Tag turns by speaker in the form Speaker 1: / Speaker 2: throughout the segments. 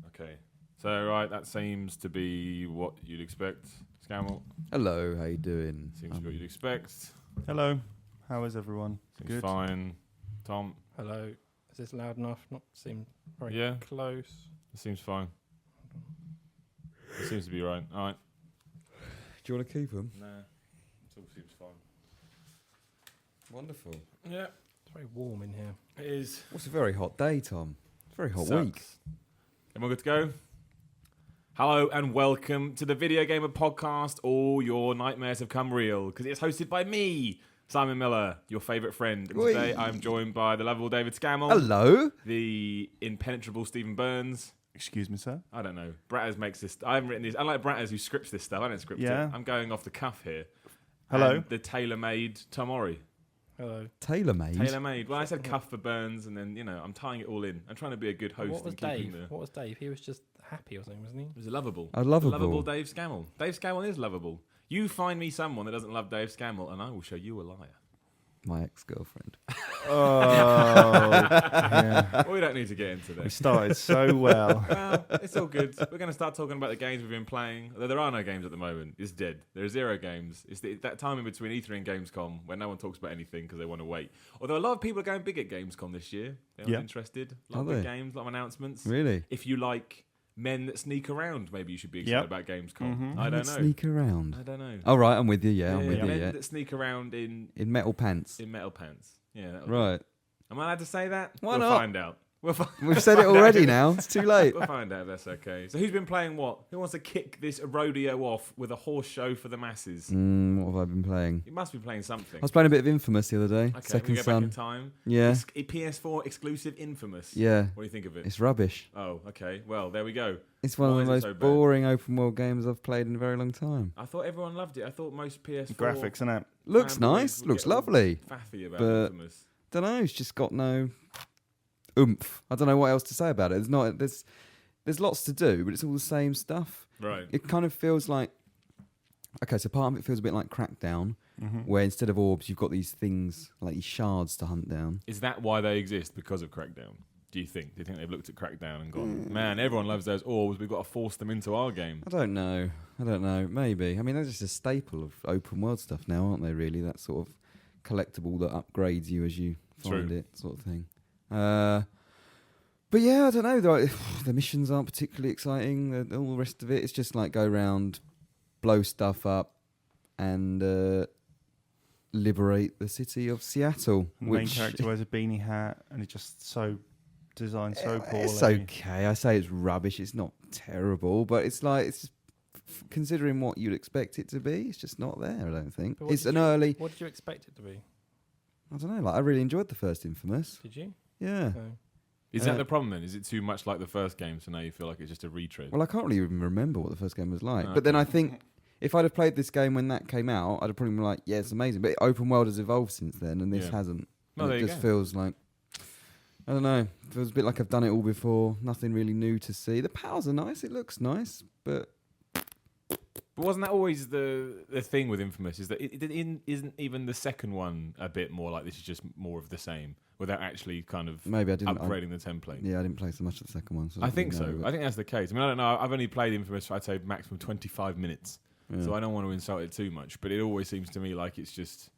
Speaker 1: Okay. So, right, that seems to be what you'd expect. Scammel.
Speaker 2: Hello, how you doing?
Speaker 1: Seems to be what you'd expect.
Speaker 3: Hello, how is everyone?
Speaker 1: Seems
Speaker 3: Good.
Speaker 1: fine. Tom.
Speaker 4: Hello. Is this loud enough? Not seem very close.
Speaker 1: It seems fine. It seems to be right. All right.
Speaker 2: Do you want to keep them?
Speaker 1: Nah. It all seems fine.
Speaker 2: Wonderful.
Speaker 1: Yeah.
Speaker 4: It's very warm in here.
Speaker 1: It is.
Speaker 2: What's a very hot day, Tom? It's a very hot
Speaker 1: Sucks.
Speaker 2: week.
Speaker 1: Everyone good to go? Hello and welcome to the Video Gamer podcast. All your nightmares have come real because it's hosted by me, Simon Miller, your favourite friend. And today I'm joined by the lovable David Scammell.
Speaker 2: Hello.
Speaker 1: The impenetrable Stephen Burns.
Speaker 3: Excuse me, sir.
Speaker 1: I don't know. Bratters makes this. I haven't written this. Unlike Bratters who scripts this stuff, I don't script it. I'm going off the cuff here.
Speaker 3: Hello.
Speaker 1: And the tailor-made Tom Ori.
Speaker 4: Hello.
Speaker 2: Tailor-made?
Speaker 1: Tailor-made. Well, I said cuff for Burns, and then, I'm tying it all in. I'm trying to be a good host.
Speaker 4: What was
Speaker 1: and keeping
Speaker 4: Dave? What was Dave? He was just happy or something, wasn't he?
Speaker 1: It was lovable.
Speaker 2: A lovable.
Speaker 1: Lovable Dave Scammell. Dave Scammell is lovable. You find me someone that doesn't love Dave Scammell, and I will show you a liar.
Speaker 2: My ex-girlfriend.
Speaker 3: Yeah.
Speaker 1: Well, we don't need to get into
Speaker 3: We
Speaker 1: this.
Speaker 3: started so well.
Speaker 1: Well, it's all good. We're going to start talking about the games we've been playing. Although there are no games at the moment. It's dead. There are 0 games. It's that time in between E3 and Gamescom where no one talks about anything because they want to wait. Although a lot of people are going big at Gamescom this year. They're interested. A lot of big games, a lot of announcements.
Speaker 2: Really?
Speaker 1: If you like men that sneak around, maybe you should be excited about Gamescom.
Speaker 3: Mm-hmm.
Speaker 1: I don't know.
Speaker 2: Sneak around.
Speaker 1: I don't know.
Speaker 2: Oh, right, I'm with you, yeah. I'm with you,
Speaker 1: men
Speaker 2: yeah.
Speaker 1: that sneak around in
Speaker 2: metal pants.
Speaker 1: metal pants. Yeah.
Speaker 2: Right.
Speaker 1: Am I allowed to say that?
Speaker 2: Why
Speaker 1: we'll
Speaker 2: not?
Speaker 1: find out.
Speaker 2: We've said it already now. It's too late.
Speaker 1: We'll find out if that's okay. So who's been playing what? Who wants to kick this rodeo off with a horse show for the masses?
Speaker 2: What have I been playing?
Speaker 1: You must be playing something.
Speaker 2: I was playing a bit of Infamous the other day.
Speaker 1: Okay,
Speaker 2: Second
Speaker 1: we go
Speaker 2: Son.
Speaker 1: back in time.
Speaker 2: Yeah.
Speaker 1: PS4 exclusive Infamous.
Speaker 2: Yeah.
Speaker 1: What do you think of it?
Speaker 2: It's rubbish.
Speaker 1: Oh, okay. Well, there we go.
Speaker 2: It's one
Speaker 1: Why
Speaker 2: of the
Speaker 1: is it
Speaker 2: most
Speaker 1: so bad?
Speaker 2: boring open world games I've played in a very long time.
Speaker 1: I thought everyone loved it. I thought most PS4
Speaker 3: Graphics, innit?
Speaker 2: Looks
Speaker 1: fanboys
Speaker 2: nice.
Speaker 1: would
Speaker 2: Looks
Speaker 1: get all
Speaker 2: lovely.
Speaker 1: faffy about
Speaker 2: But-
Speaker 1: Infamous.
Speaker 2: Don't know. It's just got no oomph. I don't know what else to say about it. There's lots to do, but it's all the same stuff.
Speaker 1: Right.
Speaker 2: It kind of feels like, okay, so part of it feels a bit like Crackdown, where instead of orbs, you've got these things, like these shards to hunt down.
Speaker 1: Is that why they exist? Because of Crackdown? Do you think? Do you think they've looked at Crackdown and gone, man, everyone loves those orbs, we've got to force them into our game?
Speaker 2: I don't know. Maybe. I mean, they're just a staple of open world stuff now, aren't they, really? That sort of collectible that upgrades you as you find it, sort of thing. But yeah, I don't know. The missions aren't particularly exciting. All the rest of it, it's just like go around, blow stuff up, and liberate the city of Seattle.
Speaker 3: The main character wears a beanie hat and it's just so designed so poorly.
Speaker 2: It's okay. I say it's rubbish. It's not terrible, but it's like considering what you'd expect it to be, it's just not there. I don't think it's an early.
Speaker 4: What did you expect it to be?
Speaker 2: I don't know. Like I really enjoyed the first Infamous.
Speaker 4: Did you?
Speaker 2: Yeah.
Speaker 4: Oh.
Speaker 1: Is that the problem then? Is it too much like the first game, so now you feel like it's just a retread?
Speaker 2: Well, I can't really even remember what the first game was like.
Speaker 1: Okay.
Speaker 2: But then I think if I'd have played this game when that came out, I'd have probably been like, yeah, it's amazing. But open world has evolved since then, and this hasn't.
Speaker 1: Well,
Speaker 2: And
Speaker 1: there
Speaker 2: it
Speaker 1: you
Speaker 2: just
Speaker 1: go.
Speaker 2: feels like, I don't know. It feels a bit like I've done it all before. Nothing really new to see. The powers are nice. It looks nice, but
Speaker 1: But wasn't that always the thing with Infamous? Is that isn't even the second one a bit more like this is just more of the same without actually kind of
Speaker 2: maybe I didn't.
Speaker 1: upgrading the template?
Speaker 2: Yeah, I didn't play so much of the second one. So
Speaker 1: I think so.
Speaker 2: know,
Speaker 1: I think that's the case. I mean, I don't know. I've only played Infamous for, I'd say, maximum 25 minutes.
Speaker 2: Yeah.
Speaker 1: So I don't want to insult it too much. But it always seems to me like it's just,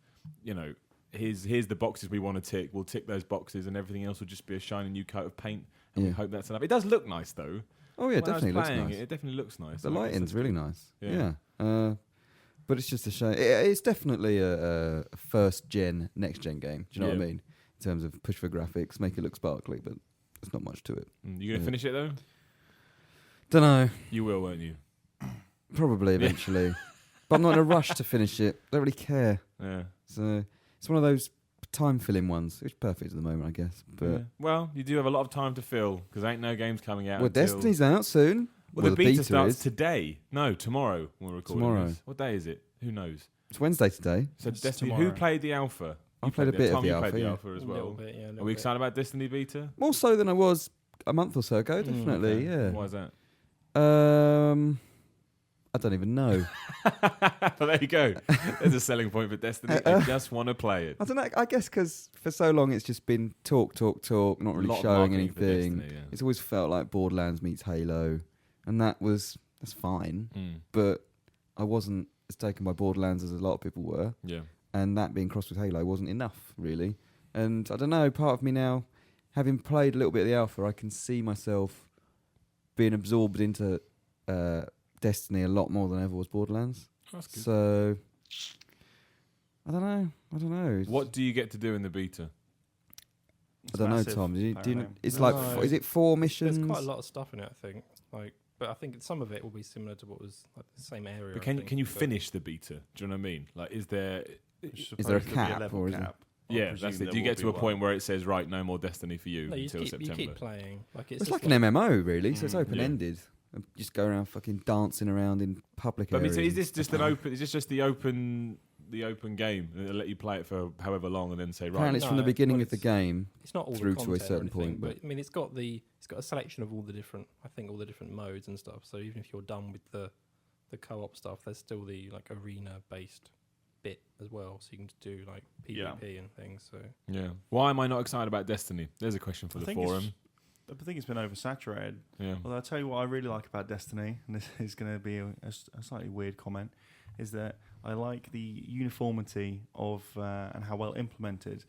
Speaker 1: here's the boxes we want to tick. We'll tick those boxes and everything else will just be a shiny new coat of paint. And we hope that's enough. It does look nice, though.
Speaker 2: Oh, yeah, it
Speaker 1: When
Speaker 2: definitely looks
Speaker 1: playing
Speaker 2: nice.
Speaker 1: It definitely looks nice.
Speaker 2: The lighting's really nice.
Speaker 1: Yeah.
Speaker 2: But it's just a shame. It's definitely a first-gen, next-gen game. Do you know what I mean? In terms of push for graphics, make it look sparkly, but there's not much to it.
Speaker 1: You going to finish it, though?
Speaker 2: Don't know.
Speaker 1: You will, won't you?
Speaker 2: Probably eventually. But I'm not in a rush to finish it. Don't really care.
Speaker 1: Yeah.
Speaker 2: So it's one of those time-filling ones. It's perfect at the moment, I guess. But
Speaker 1: Yeah. Well, you do have a lot of time to fill because ain't no games coming out.
Speaker 2: well,
Speaker 1: until...
Speaker 2: Destiny's out soon.
Speaker 1: Well, the beta starts
Speaker 2: is.
Speaker 1: today. No, tomorrow. We're recording
Speaker 2: Tomorrow.
Speaker 1: this. What day is it? Who knows?
Speaker 2: It's Wednesday today.
Speaker 1: So
Speaker 4: It's
Speaker 1: Destiny.
Speaker 4: tomorrow.
Speaker 1: Who played the alpha?
Speaker 2: I
Speaker 1: You
Speaker 2: played a bit of
Speaker 1: Tom,
Speaker 2: the
Speaker 1: you
Speaker 2: alpha,
Speaker 1: played the
Speaker 2: yeah.
Speaker 1: alpha as
Speaker 4: A
Speaker 1: well.
Speaker 4: little bit, yeah.
Speaker 1: Are we excited about Destiny beta?
Speaker 2: More so than I was a month or so ago, definitely.
Speaker 1: Okay.
Speaker 2: Yeah.
Speaker 1: Why is that?
Speaker 2: I don't even know.
Speaker 1: But there you go. There's a selling point for Destiny. I just want to play it.
Speaker 2: I don't know. I guess because for so long it's just been talk, not really
Speaker 1: Lot of
Speaker 2: showing
Speaker 1: marketing for
Speaker 2: anything.
Speaker 1: Destiny, yeah.
Speaker 2: It's always felt like Borderlands meets Halo, and that's fine.
Speaker 1: Mm.
Speaker 2: But I wasn't as taken by Borderlands as a lot of people were,
Speaker 1: Yeah.
Speaker 2: and that being crossed with Halo wasn't enough really. And I don't know. Part of me now, having played a little bit of the alpha, I can see myself being absorbed into Destiny a lot more than ever was Borderlands.
Speaker 1: That's good.
Speaker 2: So I don't know.
Speaker 1: What do you get to do in the beta?
Speaker 2: I don't know,
Speaker 3: massive,
Speaker 2: Tom. Do you know?
Speaker 3: apparently.
Speaker 2: It's
Speaker 4: No.
Speaker 2: like, is it 4 missions?
Speaker 4: There's quite a lot of stuff in it, I think. But I think some of it will be similar to what was like the same area.
Speaker 1: But
Speaker 4: I
Speaker 1: can
Speaker 4: think,
Speaker 1: you
Speaker 4: but
Speaker 1: finish the beta? Do you know what I mean? Like, is there?
Speaker 3: It's
Speaker 2: Is there a
Speaker 3: supposed to be
Speaker 2: cap,
Speaker 3: level
Speaker 2: or is it-
Speaker 3: cap. I
Speaker 1: Yeah,
Speaker 3: presume
Speaker 1: that's it.
Speaker 3: there
Speaker 1: Do you
Speaker 3: will
Speaker 1: get to
Speaker 3: be
Speaker 1: a
Speaker 3: one.
Speaker 1: point where it says, right, no more Destiny for you
Speaker 4: No, you
Speaker 1: until
Speaker 4: just keep,
Speaker 1: September?
Speaker 4: you keep playing. Like
Speaker 2: It's like an MMO, really. So it's
Speaker 3: Mm.
Speaker 2: open ended. Just go around fucking dancing around in public
Speaker 1: But I mean,
Speaker 2: areas.
Speaker 1: so is
Speaker 2: and
Speaker 1: this just
Speaker 2: stuff
Speaker 1: an
Speaker 2: like
Speaker 1: open? Is this just the open game? And they'll let you play it for however long, and then say,
Speaker 2: that.
Speaker 1: right,
Speaker 2: Apparently, it's from the
Speaker 4: No,
Speaker 2: beginning
Speaker 4: well,
Speaker 2: of the game.
Speaker 4: It's not all
Speaker 2: through
Speaker 4: the
Speaker 2: to a
Speaker 4: content or
Speaker 2: certain
Speaker 4: anything,
Speaker 2: point,
Speaker 4: but I mean, it's got a selection of all the different modes and stuff. So even if you're done with the co-op stuff, there's still the like arena based bit as well, so you can do like PvP and things. So
Speaker 1: yeah. Why am I not excited about Destiny? There's a question for
Speaker 3: I
Speaker 1: the
Speaker 3: think
Speaker 1: forum.
Speaker 3: I think it's been oversaturated.
Speaker 1: Yeah.
Speaker 3: Although I'll tell you what I really like about Destiny, and this is going to be a slightly weird comment, is that I like the uniformity of and how well implemented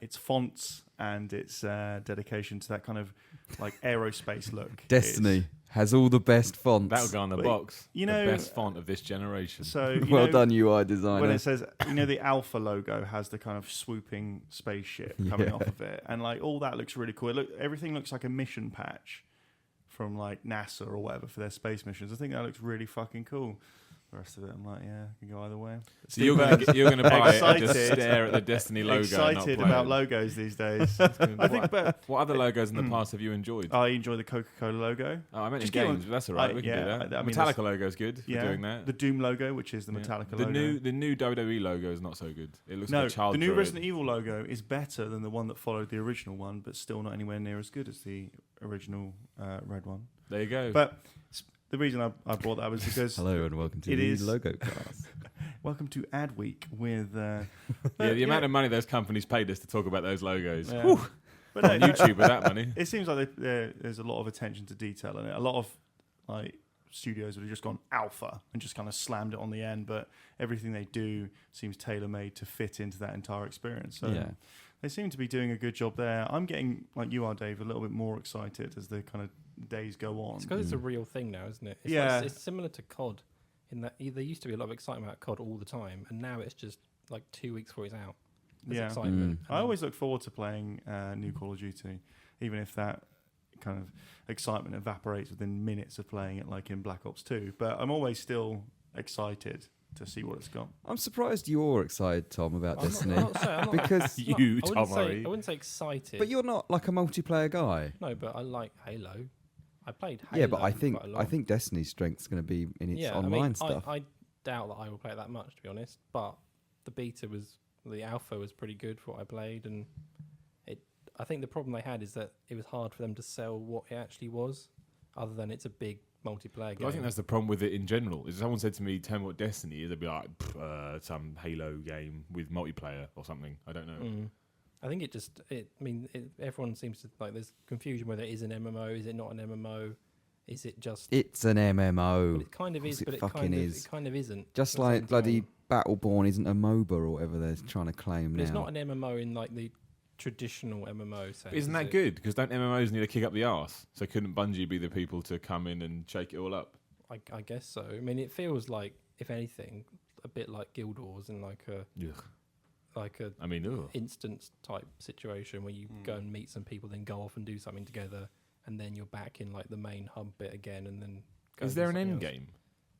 Speaker 3: its fonts and its dedication to that kind of like aerospace look.
Speaker 2: Destiny has all the best fonts.
Speaker 1: That'll go on the
Speaker 3: But,
Speaker 1: box.
Speaker 3: you
Speaker 1: The
Speaker 3: know-
Speaker 1: best font of this generation.
Speaker 3: So you
Speaker 2: Well
Speaker 3: know,
Speaker 2: done, UI designer.
Speaker 3: when it says, the Alpha logo has the kind of swooping spaceship coming
Speaker 2: Yeah.
Speaker 3: off of it, and like all that looks really cool. Everything looks like a mission patch from like NASA or whatever for their space missions. I think that looks really fucking cool. The rest of it, I'm like, yeah, it can go either way.
Speaker 1: So you're going to buy it and just
Speaker 3: Excited.
Speaker 1: stare at the Destiny logo.
Speaker 3: Excited
Speaker 1: and not play
Speaker 3: about
Speaker 1: it.
Speaker 3: logos these days. I think, but
Speaker 1: What other logos in the past have you enjoyed?
Speaker 3: I enjoy the Coca-Cola logo.
Speaker 1: Oh, I meant in
Speaker 3: just keep on-
Speaker 1: games, but that's all right.
Speaker 3: I-
Speaker 1: We can
Speaker 3: yeah,
Speaker 1: do that.
Speaker 3: I mean,
Speaker 1: Metallica
Speaker 3: that's-
Speaker 1: logo's good for
Speaker 3: Yeah,
Speaker 1: doing that.
Speaker 3: the Doom logo, which is the
Speaker 1: Yeah.
Speaker 3: Metallica
Speaker 1: the
Speaker 3: logo.
Speaker 1: new WWE logo is not so good. It looks
Speaker 3: No,
Speaker 1: like a child
Speaker 3: the new
Speaker 1: droid.
Speaker 3: Resident Evil logo is better than the one that followed the original one, but still not anywhere near as good as the original red one.
Speaker 1: There you go.
Speaker 3: But the reason I brought that was because
Speaker 2: Hello and welcome to
Speaker 3: It
Speaker 2: the
Speaker 3: is-
Speaker 2: logo class.
Speaker 3: welcome to Ad Week with
Speaker 1: yeah, the amount of money those companies paid us to talk about those logos.
Speaker 3: Yeah.
Speaker 1: Whew,
Speaker 3: but
Speaker 1: on YouTube with that money.
Speaker 3: It seems like there's a lot of attention to detail in it. A lot of like studios would have just gone alpha and just kind of slammed it on the end, but everything they do seems tailor made to fit into that entire experience. So
Speaker 2: Yeah.
Speaker 3: they seem to be doing a good job there. I'm getting, like you are, Dave, a little bit more excited as the kind of days go on.
Speaker 4: it's because it's a real thing now, isn't it? It's
Speaker 3: Yeah.
Speaker 4: like, it's similar to COD in that there used to be a lot of excitement about COD all the time, and now it's just like 2 weeks before it's out. There's
Speaker 3: Yeah.
Speaker 4: excitement.
Speaker 3: I always look forward to playing new Call of Duty, even if that kind of excitement evaporates within minutes of playing it, like in Black Ops 2. But I'm always still excited to see what it's got.
Speaker 2: I'm surprised you're excited, Tom, about Destiny. Because
Speaker 1: You,
Speaker 4: I
Speaker 1: Tom
Speaker 4: I wouldn't say excited.
Speaker 2: but you're not like a multiplayer guy.
Speaker 4: No, but I like Halo. I played Halo.
Speaker 2: Yeah, but I
Speaker 4: quite a lot.
Speaker 2: think Destiny's strength's going to be in its
Speaker 4: yeah,
Speaker 2: online
Speaker 4: I mean,
Speaker 2: stuff.
Speaker 4: I doubt that I will play it that much, to be honest. But the alpha was pretty good for what I played, and I think the problem they had is that it was hard for them to sell what it actually was, other than it's a big multiplayer game.
Speaker 1: I think that's the problem with it in general. If someone said to me, "Tell me what Destiny is," they'd be like, "Some Halo game with multiplayer or something." I don't know.
Speaker 4: I think everyone seems to like. There's confusion whether it is an MMO, is it not an MMO, is it just?
Speaker 2: It's an MMO.
Speaker 4: But it kind of
Speaker 2: Of course
Speaker 4: is,
Speaker 2: it
Speaker 4: but it
Speaker 2: fucking
Speaker 4: kind
Speaker 2: is.
Speaker 4: of, it kind of isn't.
Speaker 2: Just
Speaker 4: at the
Speaker 2: like
Speaker 4: same
Speaker 2: bloody
Speaker 4: time.
Speaker 2: Battleborn isn't a MOBA or whatever they're trying to claim
Speaker 4: But
Speaker 2: now.
Speaker 4: it's not an MMO in like the traditional MMO sense.
Speaker 1: But isn't
Speaker 4: is
Speaker 1: that
Speaker 4: it?
Speaker 1: good? Because don't MMOs need to kick up the arse? So couldn't Bungie be the people to come in and shake it all up?
Speaker 4: I guess so. I mean, it feels like, if anything, a bit like Guild Wars in like a
Speaker 1: I mean, ugh.
Speaker 4: instance type situation where you go and meet some people, then go off and do something together, and then you're back in like the main hub bit again, and then. Go
Speaker 1: Is
Speaker 4: and do
Speaker 1: there an
Speaker 4: something
Speaker 1: end
Speaker 4: else.
Speaker 1: game?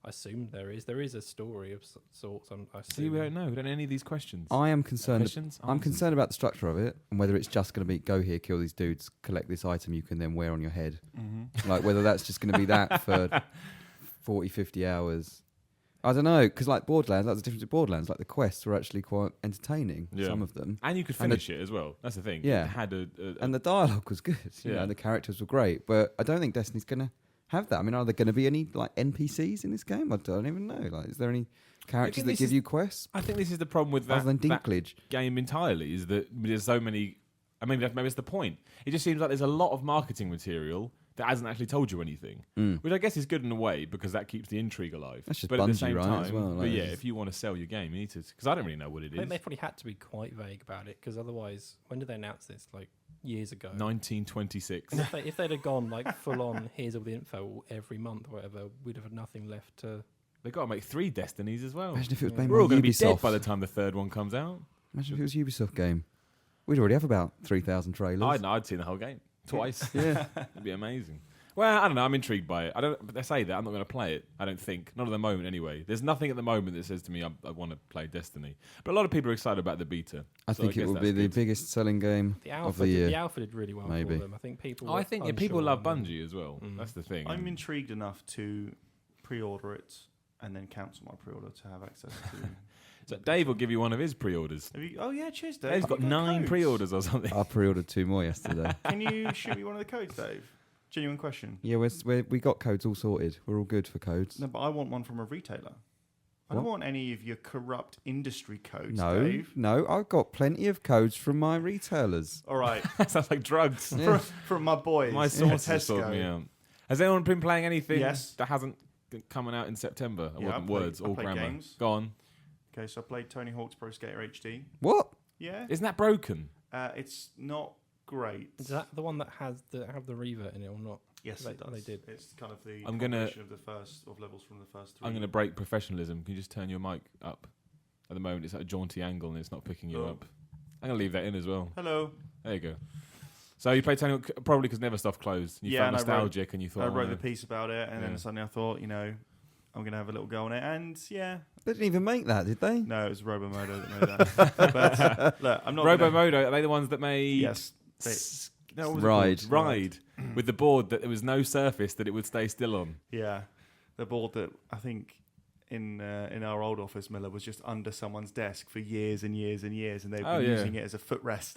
Speaker 4: I assume there is. There is a story of sorts. I
Speaker 1: See, we don't know. We don't know any of these questions.
Speaker 2: I am concerned.
Speaker 1: Questions?
Speaker 2: I'm
Speaker 1: Answers?
Speaker 2: concerned about the structure of it and whether it's just going to be go here, kill these dudes, collect this item you can then wear on your head. Like whether that's just going to be that for 40, 50 hours. I don't know, because like Borderlands, that's the difference with Borderlands. Like the quests were actually quite entertaining,
Speaker 1: Yeah.
Speaker 2: some of them.
Speaker 1: And you could
Speaker 2: And the-
Speaker 1: finish it as well. That's the thing.
Speaker 2: Yeah.
Speaker 1: It had
Speaker 2: And the dialogue was good. You
Speaker 1: Yeah.
Speaker 2: know, the characters were great. But I don't think Destiny's going to have that? I mean, are there going to be any like NPCs in this game? I don't even know. Like, is there any characters that
Speaker 1: this
Speaker 2: give
Speaker 1: is-
Speaker 2: you quests
Speaker 1: I think this is the problem with
Speaker 2: other than
Speaker 1: that
Speaker 2: Dinklage?
Speaker 1: game entirely, is that there's so many. I mean, maybe that's the point. It just seems like there's a lot of marketing material that hasn't actually told you anything, which I guess is good in a way because that keeps the intrigue alive.
Speaker 2: That's just
Speaker 1: but at the
Speaker 2: Bungie,
Speaker 1: same
Speaker 2: right,
Speaker 1: time,
Speaker 2: as well,
Speaker 1: but
Speaker 2: like,
Speaker 1: yeah,
Speaker 2: it's-
Speaker 1: if you want to sell your game, you need to, because I don't really know what it
Speaker 4: I think they
Speaker 1: is.
Speaker 4: probably had to be quite vague about it because otherwise, when did they announce this? Like years ago.
Speaker 1: 1926.
Speaker 4: And if they'd have gone like full on, here's all the info every month or whatever, we'd have had nothing left to.
Speaker 1: They've got to make 3 Destinies as well.
Speaker 2: Imagine if it was
Speaker 4: Yeah.
Speaker 2: made
Speaker 1: We're all
Speaker 2: by
Speaker 1: going to be dead
Speaker 2: Ubisoft.
Speaker 1: by the time the third one comes out.
Speaker 2: Imagine if it was a Ubisoft game. We'd already have about 3,000 trailers.
Speaker 1: I'd seen the whole game twice.
Speaker 2: Yeah.
Speaker 1: It'd be amazing. Well, I don't know. I'm intrigued by it. But they say that I'm not going to play it. I don't think. Not at the moment, anyway. There's nothing at the moment that says to me I want to play Destiny. But a lot of people are excited about the beta.
Speaker 2: I
Speaker 1: So
Speaker 2: think it
Speaker 1: guess
Speaker 2: will
Speaker 1: that's
Speaker 2: be the
Speaker 1: good.
Speaker 2: biggest selling game
Speaker 4: The
Speaker 2: of
Speaker 4: alpha,
Speaker 2: the year.
Speaker 4: the alpha did really well
Speaker 2: Maybe.
Speaker 4: for them. I think people.
Speaker 1: I
Speaker 4: were
Speaker 1: think people
Speaker 4: unsure
Speaker 1: love
Speaker 4: and then-
Speaker 1: Bungie as well. That's the thing.
Speaker 3: I'm intrigued enough to pre-order it and then cancel my pre-order to have access to.
Speaker 1: So Dave will give you one of his pre-orders.
Speaker 3: Have you, oh yeah, cheers, Dave.
Speaker 1: Dave's got
Speaker 3: You've
Speaker 1: 9
Speaker 3: codes.
Speaker 1: pre-orders or something.
Speaker 2: I pre-ordered 2 more yesterday.
Speaker 3: Can you shoot me one of the codes, Dave? Genuine question.
Speaker 2: Yeah, we got codes all sorted. We're all good for codes.
Speaker 3: No, but I want one from a retailer. I don't
Speaker 2: What?
Speaker 3: want any of your corrupt industry codes,
Speaker 2: No,
Speaker 3: Dave.
Speaker 2: no, I've got plenty of codes from my retailers.
Speaker 3: All right,
Speaker 1: That sounds like drugs.
Speaker 2: Yeah.
Speaker 3: from my boys.
Speaker 1: My
Speaker 3: at
Speaker 1: sources sorted
Speaker 3: Tesco.
Speaker 1: me out. Has anyone been playing anything
Speaker 3: Yes.
Speaker 1: that hasn't coming out in September? It
Speaker 3: Yeah,
Speaker 1: wasn't
Speaker 3: I played-
Speaker 1: words,
Speaker 3: I
Speaker 1: all
Speaker 3: played
Speaker 1: grammar.
Speaker 3: games.
Speaker 1: Go on.
Speaker 3: Okay, so I played Tony Hawk's Pro Skater HD.
Speaker 2: What?
Speaker 3: Yeah,
Speaker 1: Isn't that broken?
Speaker 3: it's not great.
Speaker 4: Is that the one that has have the revert in it or not?
Speaker 3: Yes,
Speaker 4: They-
Speaker 3: it does.
Speaker 4: they did.
Speaker 3: It's kind of the
Speaker 1: I'm gonna-
Speaker 3: combination of the first of levels from the first 3.
Speaker 1: I'm going to break professionalism. Can you just turn your mic up? At the moment, it's at a jaunty angle and it's not picking you
Speaker 3: Oh.
Speaker 1: up. I'm going to leave that in as well.
Speaker 3: Hello.
Speaker 1: There you go. So you played Tony Hawk probably because Neversoft closed. You
Speaker 3: Yeah,
Speaker 1: felt
Speaker 3: and I wrote-
Speaker 1: nostalgic and you thought,
Speaker 3: I wrote
Speaker 1: oh,
Speaker 3: the piece about it, and
Speaker 1: Yeah.
Speaker 3: then suddenly I thought, I'm going to have a little go on it. And yeah,
Speaker 2: They didn't even make that, did they?
Speaker 3: no, it was Robomodo that made that. But look, I'm not. gonna-
Speaker 1: Robomodo, are they the ones that made
Speaker 3: Yes.
Speaker 1: No, what was it
Speaker 2: Ride.
Speaker 1: called? Ride with the board that there was no surface that it would stay still on.
Speaker 3: Yeah, the board that I think in our old office, Miller, was just under someone's desk for years and years and years, and they've
Speaker 1: Oh,
Speaker 3: been
Speaker 1: yeah.
Speaker 3: using it as a footrest.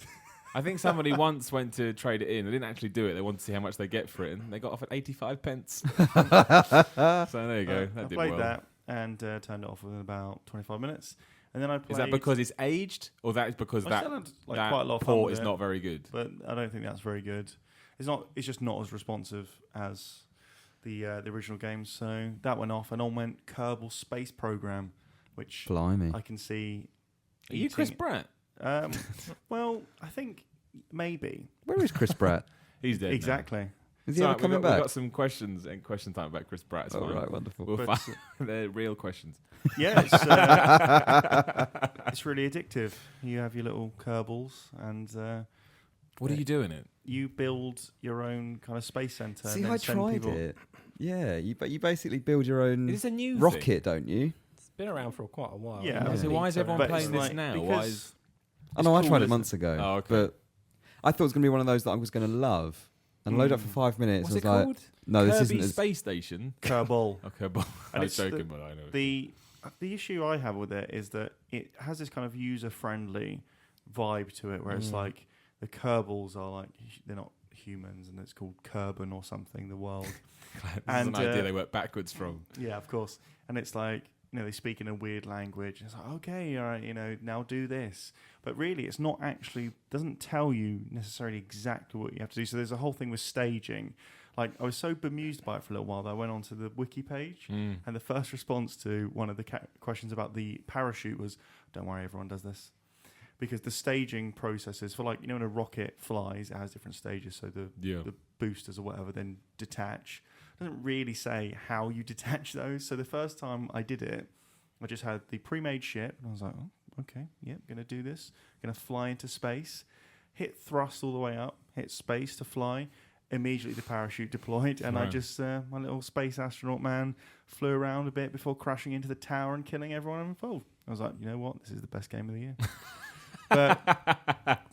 Speaker 1: I think somebody once went to trade it in. They didn't actually do it. They wanted to see how much they get for it, and they got offered 85 pence. So there you go.
Speaker 3: I
Speaker 1: That did
Speaker 3: played
Speaker 1: well.
Speaker 3: that and turned it off within about 25 minutes, and then I played.
Speaker 1: Is that because it's aged, or that is because
Speaker 3: I
Speaker 1: that,
Speaker 3: still had, like,
Speaker 1: that
Speaker 3: quite a lot of fun
Speaker 1: port
Speaker 3: with
Speaker 1: is
Speaker 3: it,
Speaker 1: not very good?
Speaker 3: but I don't think that's very good. It's not. It's just not as responsive as the original games. So that went off, and on went Kerbal Space Program, which
Speaker 2: Blimey.
Speaker 3: I can see.
Speaker 1: Are you Chris
Speaker 3: eating-
Speaker 1: Pratt?
Speaker 3: Well, I think maybe
Speaker 2: Where is Chris Pratt?
Speaker 1: He's dead. now.
Speaker 3: exactly.
Speaker 2: Is
Speaker 1: It's
Speaker 2: he
Speaker 1: all
Speaker 2: ever
Speaker 1: right,
Speaker 2: coming
Speaker 1: we've
Speaker 2: back?
Speaker 1: got some questions and question time about Chris Pratt. It's
Speaker 2: Oh,
Speaker 1: fine.
Speaker 2: right, wonderful.
Speaker 1: We'll
Speaker 3: But,
Speaker 1: find they're real questions.
Speaker 3: Yeah, it's really addictive. You have your little Kerbals, and
Speaker 1: What do you do in it?
Speaker 3: you build your own kind of space center.
Speaker 2: See,
Speaker 3: and then
Speaker 2: I
Speaker 3: send
Speaker 2: tried
Speaker 3: people.
Speaker 2: it. Yeah, you basically build your own
Speaker 1: Is this a new
Speaker 2: rocket,
Speaker 1: thing?
Speaker 2: don't you?
Speaker 4: It's been around for quite a while.
Speaker 3: Yeah.
Speaker 1: Oh, so why is
Speaker 4: Beta.
Speaker 1: everyone
Speaker 3: But
Speaker 1: playing
Speaker 3: it's
Speaker 1: this
Speaker 3: like-
Speaker 1: now? Why
Speaker 3: because
Speaker 1: is
Speaker 2: I know I
Speaker 3: cool,
Speaker 2: tried it
Speaker 3: isn't
Speaker 2: months ago.
Speaker 1: Oh, okay.
Speaker 2: But I thought it was going to be one of those that I was going to love and load up for 5 minutes.
Speaker 1: what's
Speaker 2: I
Speaker 1: it
Speaker 2: was like,
Speaker 1: called?
Speaker 2: no, this
Speaker 1: Kirby
Speaker 2: isn't as
Speaker 1: Space Station.
Speaker 3: Kerbal?
Speaker 1: Okay, but
Speaker 3: And
Speaker 1: I
Speaker 3: it's
Speaker 1: was joking, but I know.
Speaker 3: The issue I have with it is that it has this kind of user friendly vibe to it, where it's like the Kerbals are like they're not humans, and it's called Kerbin or something. The world.
Speaker 1: This is
Speaker 3: and,
Speaker 1: an idea they work backwards from.
Speaker 3: Yeah, of course. And it's like, they speak in a weird language. It's like, okay, all right, now do this. But really, it's not actually, doesn't tell you necessarily exactly what you have to do. So there's a whole thing with staging. Like, I was so bemused by it for a little while that I went onto the wiki page, and the first response to one of the questions about the parachute was, don't worry, everyone does this. Because the staging processes for, like, when a rocket flies, it has different stages. So the boosters or whatever then detach. Doesn't really say how you detach those. So the first time I did it, I just had the pre-made ship, and I was like, oh, okay, yeah, gonna do this. Gonna fly into space, hit thrust all the way up, hit space to fly. Immediately the parachute deployed, and I
Speaker 1: Right.
Speaker 3: just my little space astronaut man flew around a bit before crashing into the tower and killing everyone involved. I was like, you know what, this is the best game of the year.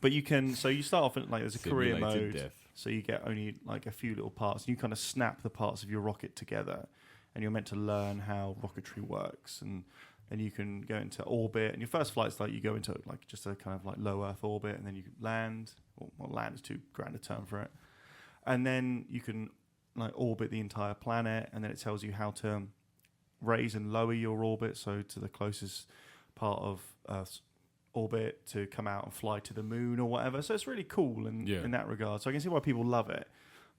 Speaker 3: but you can, so you start off in, like, there's a career
Speaker 1: Simulated
Speaker 3: mode.
Speaker 1: death.
Speaker 3: So you get only like a few little parts. You kind of snap the parts of your rocket together, and you're meant to learn how rocketry works. And then you can go into orbit. And your first flight's like you go into like just a kind of like low Earth orbit, and then you land. Well, land is too grand a term for it. And then you can like orbit the entire planet, and then it tells you how to raise and lower your orbit, so to the closest part of Earth's orbit to come out and fly to the moon or whatever. So it's really cool in that regard. So I can see why people love it,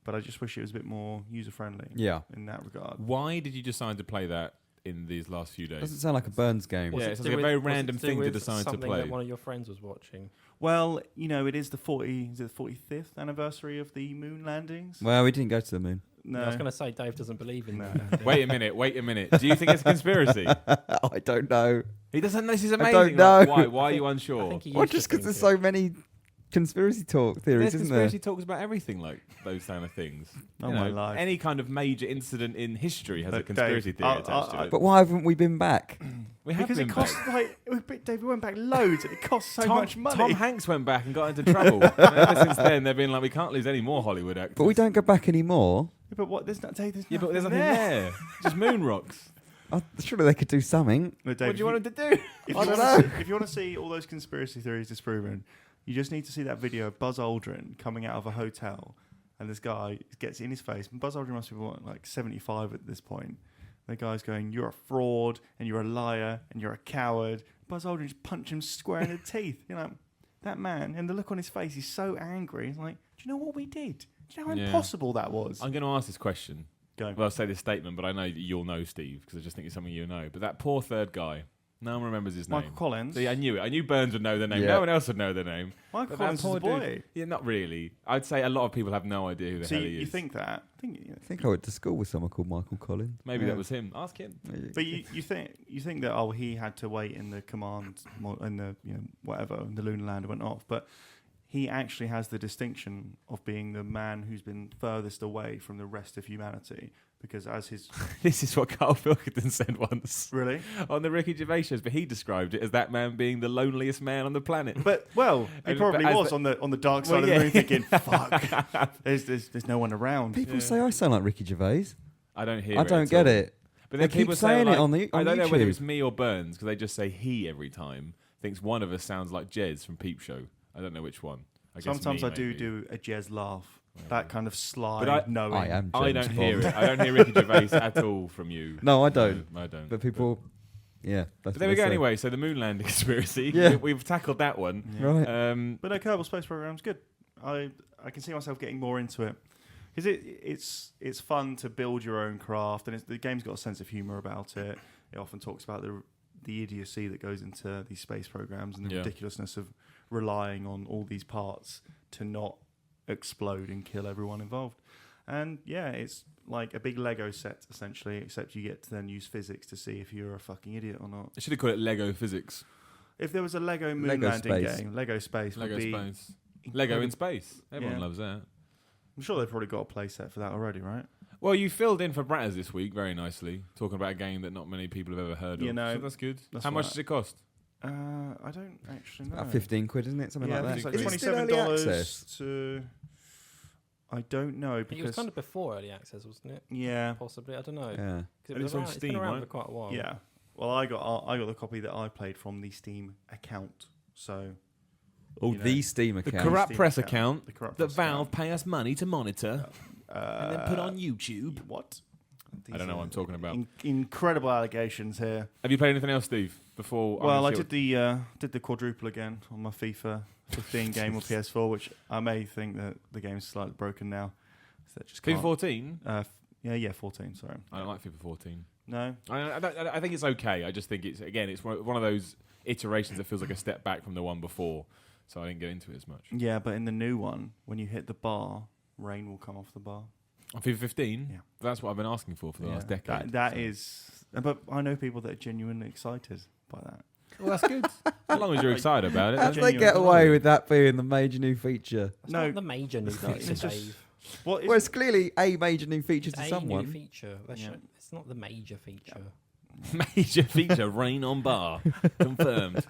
Speaker 3: but I just wish it was a bit more user friendly.
Speaker 2: Yeah.
Speaker 3: In that regard.
Speaker 1: Why did you decide to play that in these last few days?
Speaker 2: Doesn't sound like a Burns game.
Speaker 1: Yeah,
Speaker 4: Was
Speaker 1: it's
Speaker 4: to
Speaker 1: like a
Speaker 4: do
Speaker 1: very
Speaker 4: with- was it
Speaker 1: random
Speaker 4: to do
Speaker 1: thing to
Speaker 4: with
Speaker 1: decide to
Speaker 4: something
Speaker 1: play.
Speaker 4: that one of your friends was watching.
Speaker 3: Well, it is the 45th anniversary of the moon landings.
Speaker 2: Well, we didn't go to the moon.
Speaker 3: No,
Speaker 4: I was going to say Dave doesn't believe in
Speaker 3: No.
Speaker 4: that.
Speaker 1: Wait a minute. Do you think it's a conspiracy?
Speaker 2: I don't know.
Speaker 1: He doesn't. This is
Speaker 2: I
Speaker 1: amazing.
Speaker 2: don't
Speaker 1: Like,
Speaker 2: know.
Speaker 1: why are you
Speaker 4: I
Speaker 1: unsure?
Speaker 4: think he
Speaker 2: Well,
Speaker 4: used to
Speaker 2: just because
Speaker 4: think
Speaker 2: there's
Speaker 4: it.
Speaker 2: so many conspiracy talk theories,
Speaker 1: There's
Speaker 2: isn't
Speaker 1: conspiracy talks about everything, like those kind of things.
Speaker 3: Oh,
Speaker 1: You
Speaker 3: my
Speaker 1: know,
Speaker 3: life.
Speaker 1: Any kind of major incident in history has a
Speaker 3: Look,
Speaker 1: conspiracy
Speaker 3: Dave,
Speaker 1: theory attached to
Speaker 2: there?
Speaker 1: it.
Speaker 2: But why haven't we been back?
Speaker 1: We have
Speaker 3: because
Speaker 1: been
Speaker 3: it costs
Speaker 1: back.
Speaker 3: Dave, we went back loads, and it costs so much money.
Speaker 1: Tom Hanks went back and got into trouble. And ever since then, they've been like, we can't lose any more Hollywood actors.
Speaker 2: But we don't go back anymore.
Speaker 3: Yeah, but what? There's not Dave. There's
Speaker 1: Yeah, but
Speaker 3: nothing
Speaker 1: there's nothing there. Just moon rocks.
Speaker 2: Surely they could do something.
Speaker 3: No, Dave,
Speaker 1: What do you want them to do?
Speaker 3: If
Speaker 2: I
Speaker 3: you
Speaker 2: don't
Speaker 3: wanna
Speaker 2: know.
Speaker 3: see- if you want to see all those conspiracy theories disproven, you just need to see that video of Buzz Aldrin coming out of a hotel, and this guy gets in his face. And Buzz Aldrin must be like 75 at this point. The guy's going, "You're a fraud, and you're a liar, and you're a coward." Buzz Aldrin just punched him square in the teeth. You know, that man, and the look on his face, he's so angry. He's like, "Do you know what we did? Do you know how
Speaker 1: Yeah.
Speaker 3: impossible that was?"
Speaker 1: I'm going to ask this question.
Speaker 3: Go.
Speaker 1: Well, I'll say this statement, but I know that you'll know, Steve, because I just think it's something you know. But that poor third guy, no one remembers his
Speaker 3: Michael
Speaker 1: name.
Speaker 3: Collins.
Speaker 1: See, I knew it. I knew Burns would know the name.
Speaker 2: Yeah.
Speaker 1: No one else would know the name.
Speaker 3: Michael
Speaker 1: But that
Speaker 3: Collins is
Speaker 1: poor
Speaker 3: a boy.
Speaker 1: dude- Yeah, not really. I'd say a lot of people have no idea who the
Speaker 3: So
Speaker 1: hell he is.
Speaker 3: you think that?
Speaker 2: I think I went to school with someone called Michael Collins.
Speaker 1: Maybe
Speaker 3: Yeah.
Speaker 1: that was him. Ask him.
Speaker 3: But you think that he had to wait in the command in the whatever the lunar lander went off, but he actually has the distinction of being the man who's been furthest away from the rest of humanity because as his
Speaker 1: This is what Carl Pilkington said once
Speaker 3: really,
Speaker 1: on the Ricky Gervais shows, but he described it as that man being the loneliest man on the planet.
Speaker 3: but well, he
Speaker 1: And-
Speaker 3: probably
Speaker 1: but as
Speaker 3: was
Speaker 1: the-
Speaker 3: on the dark side
Speaker 1: Well,
Speaker 3: of
Speaker 1: yeah.
Speaker 3: the moon, thinking, "Fuck, there's no one around."
Speaker 2: People say I sound like Ricky Gervais.
Speaker 1: I don't hear.
Speaker 2: I
Speaker 1: it
Speaker 2: don't
Speaker 1: at
Speaker 2: get
Speaker 1: all.
Speaker 2: it.
Speaker 1: But then
Speaker 2: They keep
Speaker 1: people say,
Speaker 2: saying it
Speaker 1: like,
Speaker 2: on
Speaker 1: I
Speaker 2: on
Speaker 1: don't know whether
Speaker 2: YouTube.
Speaker 1: it's me or Burns because they just say he every time. Thinks one of us sounds like Jez from Peep Show. I don't know which one. I guess
Speaker 3: Sometimes
Speaker 1: me,
Speaker 3: I
Speaker 1: maybe.
Speaker 3: do a jazz laugh,
Speaker 1: Maybe.
Speaker 3: that kind of sly
Speaker 1: But I-
Speaker 3: knowing.
Speaker 2: I am.
Speaker 1: I
Speaker 2: James
Speaker 1: don't hear
Speaker 2: Bond.
Speaker 1: it. I don't hear Ricky Gervais at all from you.
Speaker 2: No, I don't.
Speaker 1: No, I don't.
Speaker 2: But people, yeah. That's
Speaker 1: But there we
Speaker 2: what
Speaker 1: go.
Speaker 2: they say.
Speaker 1: Anyway, so the moon landing conspiracy.
Speaker 2: Yeah.
Speaker 1: We've tackled that one.
Speaker 3: Yeah.
Speaker 2: Right.
Speaker 3: But no, Kerbal Space Program's good. I can see myself getting more into it because it's fun to build your own craft, and the game's got a sense of humor about it. It often talks about the idiocy that goes into these space programs and the
Speaker 1: Yeah.
Speaker 3: ridiculousness of relying on all these parts to not explode and kill everyone involved. And yeah, it's like a big Lego set essentially, except you get to then use physics to see if you're a fucking idiot or not.
Speaker 1: I should have called it Lego Physics.
Speaker 3: If there was a Lego moon
Speaker 2: Lego
Speaker 3: landing
Speaker 2: space.
Speaker 3: game, Lego Space
Speaker 1: Lego
Speaker 3: would be
Speaker 1: Space. Lego in
Speaker 3: incredible.
Speaker 1: space. Everyone
Speaker 3: Yeah.
Speaker 1: loves that.
Speaker 3: I'm sure they've probably got a play set for that already, right?
Speaker 1: Well, you filled in for Bratters this week very nicely, talking about a game that not many people have ever heard
Speaker 3: You
Speaker 1: of.
Speaker 3: know,
Speaker 1: So that's good.
Speaker 3: that's
Speaker 1: How much
Speaker 3: what-
Speaker 1: does it cost?
Speaker 3: I don't actually know.
Speaker 2: About 15 quid, isn't it? Something
Speaker 3: yeah,
Speaker 2: like
Speaker 3: I think
Speaker 2: that.
Speaker 3: it's like
Speaker 2: Is it still
Speaker 3: $27
Speaker 2: early access?
Speaker 3: to. I don't know
Speaker 4: It was
Speaker 3: because
Speaker 4: kind of before early access, wasn't it?
Speaker 3: yeah,
Speaker 4: Possibly. I don't know.
Speaker 2: Yeah.
Speaker 4: 'Cause
Speaker 1: And it's on
Speaker 4: it's
Speaker 1: Steam,
Speaker 4: been around
Speaker 1: right?
Speaker 4: for quite a while.
Speaker 3: yeah. Well, I got the copy that I played from the Steam account. So
Speaker 2: Oh,
Speaker 3: You know,
Speaker 2: the Steam
Speaker 1: The
Speaker 2: account.
Speaker 1: corrupt
Speaker 3: Steam
Speaker 1: press
Speaker 3: account.
Speaker 1: account
Speaker 3: the corrupt
Speaker 1: that
Speaker 3: press
Speaker 1: Valve
Speaker 3: account.
Speaker 1: pay us money to monitor and then put on YouTube.
Speaker 3: What?
Speaker 1: I don't know what I'm talking about.
Speaker 3: Incredible allegations here.
Speaker 1: Have you played anything else, Steve? Before?
Speaker 3: Well, I
Speaker 1: I'm
Speaker 3: did the quadruple again on my FIFA 15 game on PS4, which I may think that the game's slightly broken now. So that just
Speaker 1: FIFA
Speaker 3: can't-
Speaker 1: 14.
Speaker 3: Yeah, 14. Sorry.
Speaker 1: I don't like FIFA 14.
Speaker 3: No.
Speaker 1: I think it's okay. I just think it's one of those iterations that feels like a step back from the one before. So I didn't get into it as much.
Speaker 3: Yeah, but in the new one, when you hit the bar, rain will come off the bar.
Speaker 1: On FIFA 15,
Speaker 3: Yeah.
Speaker 1: that's what I've been asking for the last decade.
Speaker 3: That
Speaker 1: so.
Speaker 3: is. But I know people that are genuinely excited by that.
Speaker 1: Well, that's good. As long as you're excited about it.
Speaker 2: How
Speaker 1: that's
Speaker 2: do they
Speaker 3: genuine.
Speaker 2: get away with that being the major new feature?
Speaker 4: It's
Speaker 3: No.
Speaker 4: not the major new feature,
Speaker 3: it's just-
Speaker 4: Dave.
Speaker 3: What is
Speaker 2: Well, it's clearly a major new feature
Speaker 4: It's
Speaker 2: to
Speaker 4: a
Speaker 2: someone.
Speaker 4: new feature.
Speaker 3: Yeah.
Speaker 4: It's not the major feature.
Speaker 1: Major feature, rain on bar. Confirmed.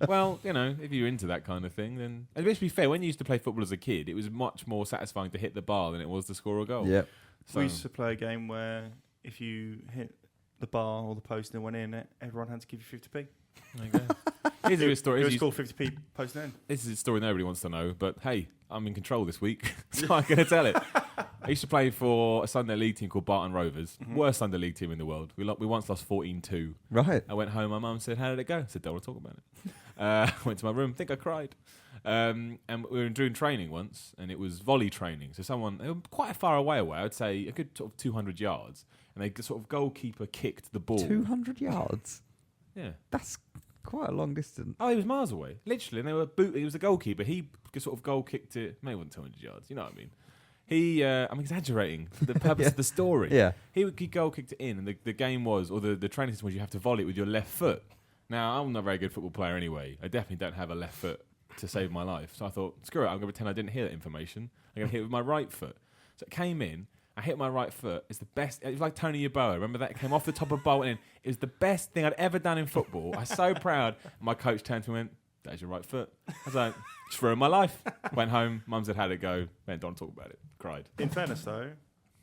Speaker 1: Well, if you're into that kind of thing, then... And to be fair, when you used to play football as a kid, it was much more satisfying to hit the bar than it was to score a goal.
Speaker 2: Yeah.
Speaker 1: So,
Speaker 3: We used to play a game where if you hit the bar or the post and it went in, everyone had to give you 50p.
Speaker 1: there you go. Here's a good story.
Speaker 3: It was
Speaker 1: Here's-
Speaker 3: called 50p post in.
Speaker 1: This is a story nobody wants to know, but hey, I'm in control this week, so I'm going to tell it. I used to play for a Sunday league team called Barton Rovers.
Speaker 3: Mhm.
Speaker 1: Worst Sunday league team in the world. We once lost 14-2.
Speaker 2: Right.
Speaker 1: I went home. My mum said, "How did it go?" I said, "Don't want to talk about it." Went to my room. Think I cried. And we were doing training once, and it was volley training. So they were quite far away. I'd say a good sort of 200 yards, and they sort of goalkeeper kicked the ball.
Speaker 2: 200 yards.
Speaker 1: Yeah.
Speaker 2: That's quite a long distance.
Speaker 1: Oh, he was miles away, literally. And they were he was the goalkeeper. He sort of goal kicked it. Maybe it wasn't 200 yards. You know what I mean? I'm exaggerating for the purpose of the story.
Speaker 2: Yeah.
Speaker 1: He goal kicked it in, and the game was, or the training system was, you have to volley it with your left foot. Now, I'm not a very good football player anyway. I definitely don't have a left foot to save my life. So I thought, screw it, I'm going to pretend I didn't hear that information. I'm going to hit it with my right foot. So it came in, I hit my right foot. It's the best. It was like Tony Yeboah. Remember that? It came off the top of bolt in. It was the best thing I'd ever done in football. I was so proud. My coach turned to me and went, "That's your right foot." I was like, just ruined my life. Went home. Mum said, "How'd it go?" Went, "Don't talk about it." Cried.
Speaker 3: In fairness, though,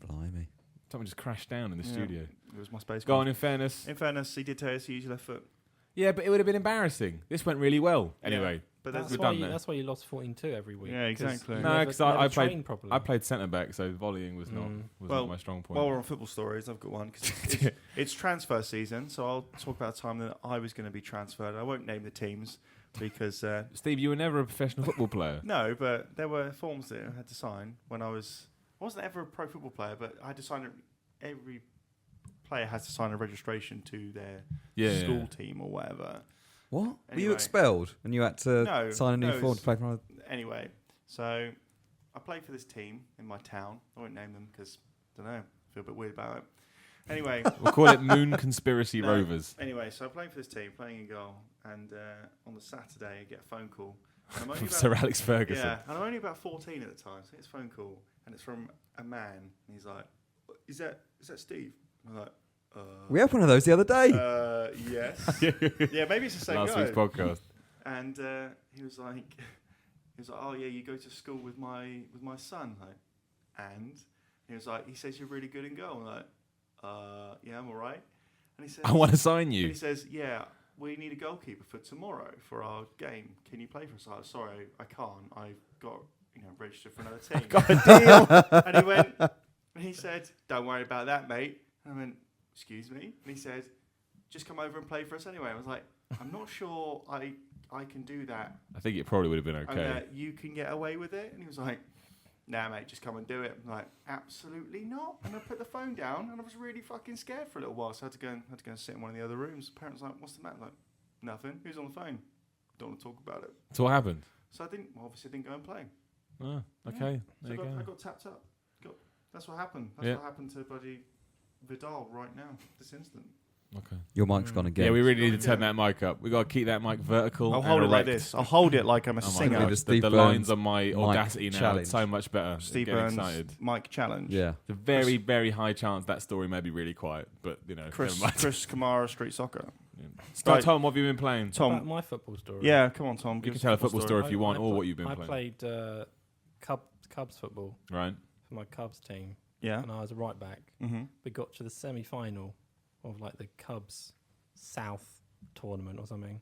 Speaker 2: Blimey.
Speaker 1: Someone just crashed down in the
Speaker 3: Yeah.
Speaker 1: studio.
Speaker 3: it was my space.
Speaker 1: Go on, in fairness.
Speaker 3: In fairness, he did tell us to use your left foot.
Speaker 1: Yeah, but it would have been embarrassing. This went really well. Anyway,
Speaker 3: But
Speaker 4: That's
Speaker 1: we've
Speaker 4: why,
Speaker 1: done that.
Speaker 4: that's why you lost 14-2 every week.
Speaker 3: Yeah, exactly.
Speaker 4: you
Speaker 1: No,
Speaker 4: never-
Speaker 1: 'cause I
Speaker 4: never
Speaker 1: played-
Speaker 4: trained properly.
Speaker 1: I played centre back, so volleying was not
Speaker 3: Well,
Speaker 1: my strong point.
Speaker 3: while we're on football stories, I've got one because it's transfer season. So I'll talk about the time that I was going to be transferred. I won't name the teams because
Speaker 1: Steve, you were never a professional football player.
Speaker 3: no, but there were forms that I had to sign when I wasn't ever a pro football player, but I had to sign every player has to sign a registration to their school team or whatever.
Speaker 2: What? Were you
Speaker 3: Anyway.
Speaker 2: expelled and you had to
Speaker 3: No,
Speaker 2: sign a new
Speaker 3: no,
Speaker 2: form
Speaker 3: it's-
Speaker 2: to play for another?
Speaker 3: Anyway, so I played for this team in my town. I won't name them because I don't know. I feel a bit weird about it. Anyway,
Speaker 1: We'll call it Moon Conspiracy
Speaker 3: No.
Speaker 1: Rovers.
Speaker 3: anyway, so I'm playing for this team, playing in goal, and on the Saturday I get a phone call. And I'm only
Speaker 1: From
Speaker 3: about,
Speaker 1: Sir Alex Ferguson.
Speaker 3: yeah, and I'm only about 14 at the time, so it's a phone call, and it's from a man, and he's like, "Is that Steve?" And I'm like,
Speaker 2: We had one of those the other day.
Speaker 3: yes. Yeah, maybe it's the same
Speaker 1: Last
Speaker 3: guy.
Speaker 1: week's podcast.
Speaker 3: And he was like, "Oh yeah, you go to school with my son." Like, and he was like, "He says you're really good in goal." I'm like, "Yeah, I'm all right." And he says,
Speaker 1: I want to sign
Speaker 3: and
Speaker 1: you.
Speaker 3: he says, "Yeah, we need a goalkeeper for tomorrow for our game. Can you play for us?" I was, "Sorry, I can't. I've got registered for another team."
Speaker 1: Got a deal.
Speaker 3: And he went, and he said, "Don't worry about that, mate." And I went, "Excuse me?" And he said, "Just come over and play for us anyway." I was like, "I'm not sure I can do that.
Speaker 1: I think it probably would have been
Speaker 3: And
Speaker 1: okay.
Speaker 3: that you can get away with it." And he was like, "Nah, mate, just come and do it." I'm like, "Absolutely not." And I put the phone down, and I was really fucking scared for a little while. So I had to go and sit in one of the other rooms. Parents were like, "What's the matter?" Like, "Nothing." "Who's on the phone?" "Don't want to talk about it."
Speaker 1: So what happened?
Speaker 3: So I obviously didn't go and play.
Speaker 1: Oh, okay.
Speaker 3: So
Speaker 1: There you
Speaker 3: I
Speaker 1: go.
Speaker 3: got tapped up. That's what happened. That's
Speaker 1: Yeah.
Speaker 3: what happened to bloody Vidal right now, this instant.
Speaker 1: Okay.
Speaker 2: Your mic's gone again.
Speaker 1: Yeah, we really need to turn that mic up. We got to keep that mic vertical.
Speaker 3: I'll
Speaker 1: and
Speaker 3: hold it like
Speaker 1: erect.
Speaker 3: this. I'll hold it like I'm a
Speaker 1: Oh my
Speaker 3: singer.
Speaker 1: God,
Speaker 2: The
Speaker 1: the
Speaker 2: Steve
Speaker 1: lines
Speaker 2: Burns
Speaker 1: on my
Speaker 2: mic
Speaker 1: Audacity now are
Speaker 2: challenge.
Speaker 1: so much better.
Speaker 3: Steve
Speaker 1: I'm getting
Speaker 3: Burns
Speaker 1: excited.
Speaker 3: mic challenge.
Speaker 2: Yeah.
Speaker 1: It's a very, very high chance that story may be really quiet, but
Speaker 3: Chris
Speaker 1: never mind.
Speaker 3: Kamara Street Soccer.
Speaker 1: Start,
Speaker 3: Right.
Speaker 1: Tom, what have you been playing?
Speaker 3: Tom,
Speaker 4: About my football story.
Speaker 3: yeah, come on, Tom.
Speaker 1: You
Speaker 3: give
Speaker 1: can
Speaker 3: us
Speaker 1: tell a football story if you want,
Speaker 4: I
Speaker 1: or
Speaker 4: pl-
Speaker 1: what you've been
Speaker 4: I
Speaker 1: playing.
Speaker 4: played Cubs football
Speaker 1: Right?
Speaker 4: for my Cubs team,
Speaker 3: Yeah.
Speaker 4: and I was a right back.
Speaker 3: Mm-hmm.
Speaker 4: We got to the semi-final of like the Cubs South tournament or something.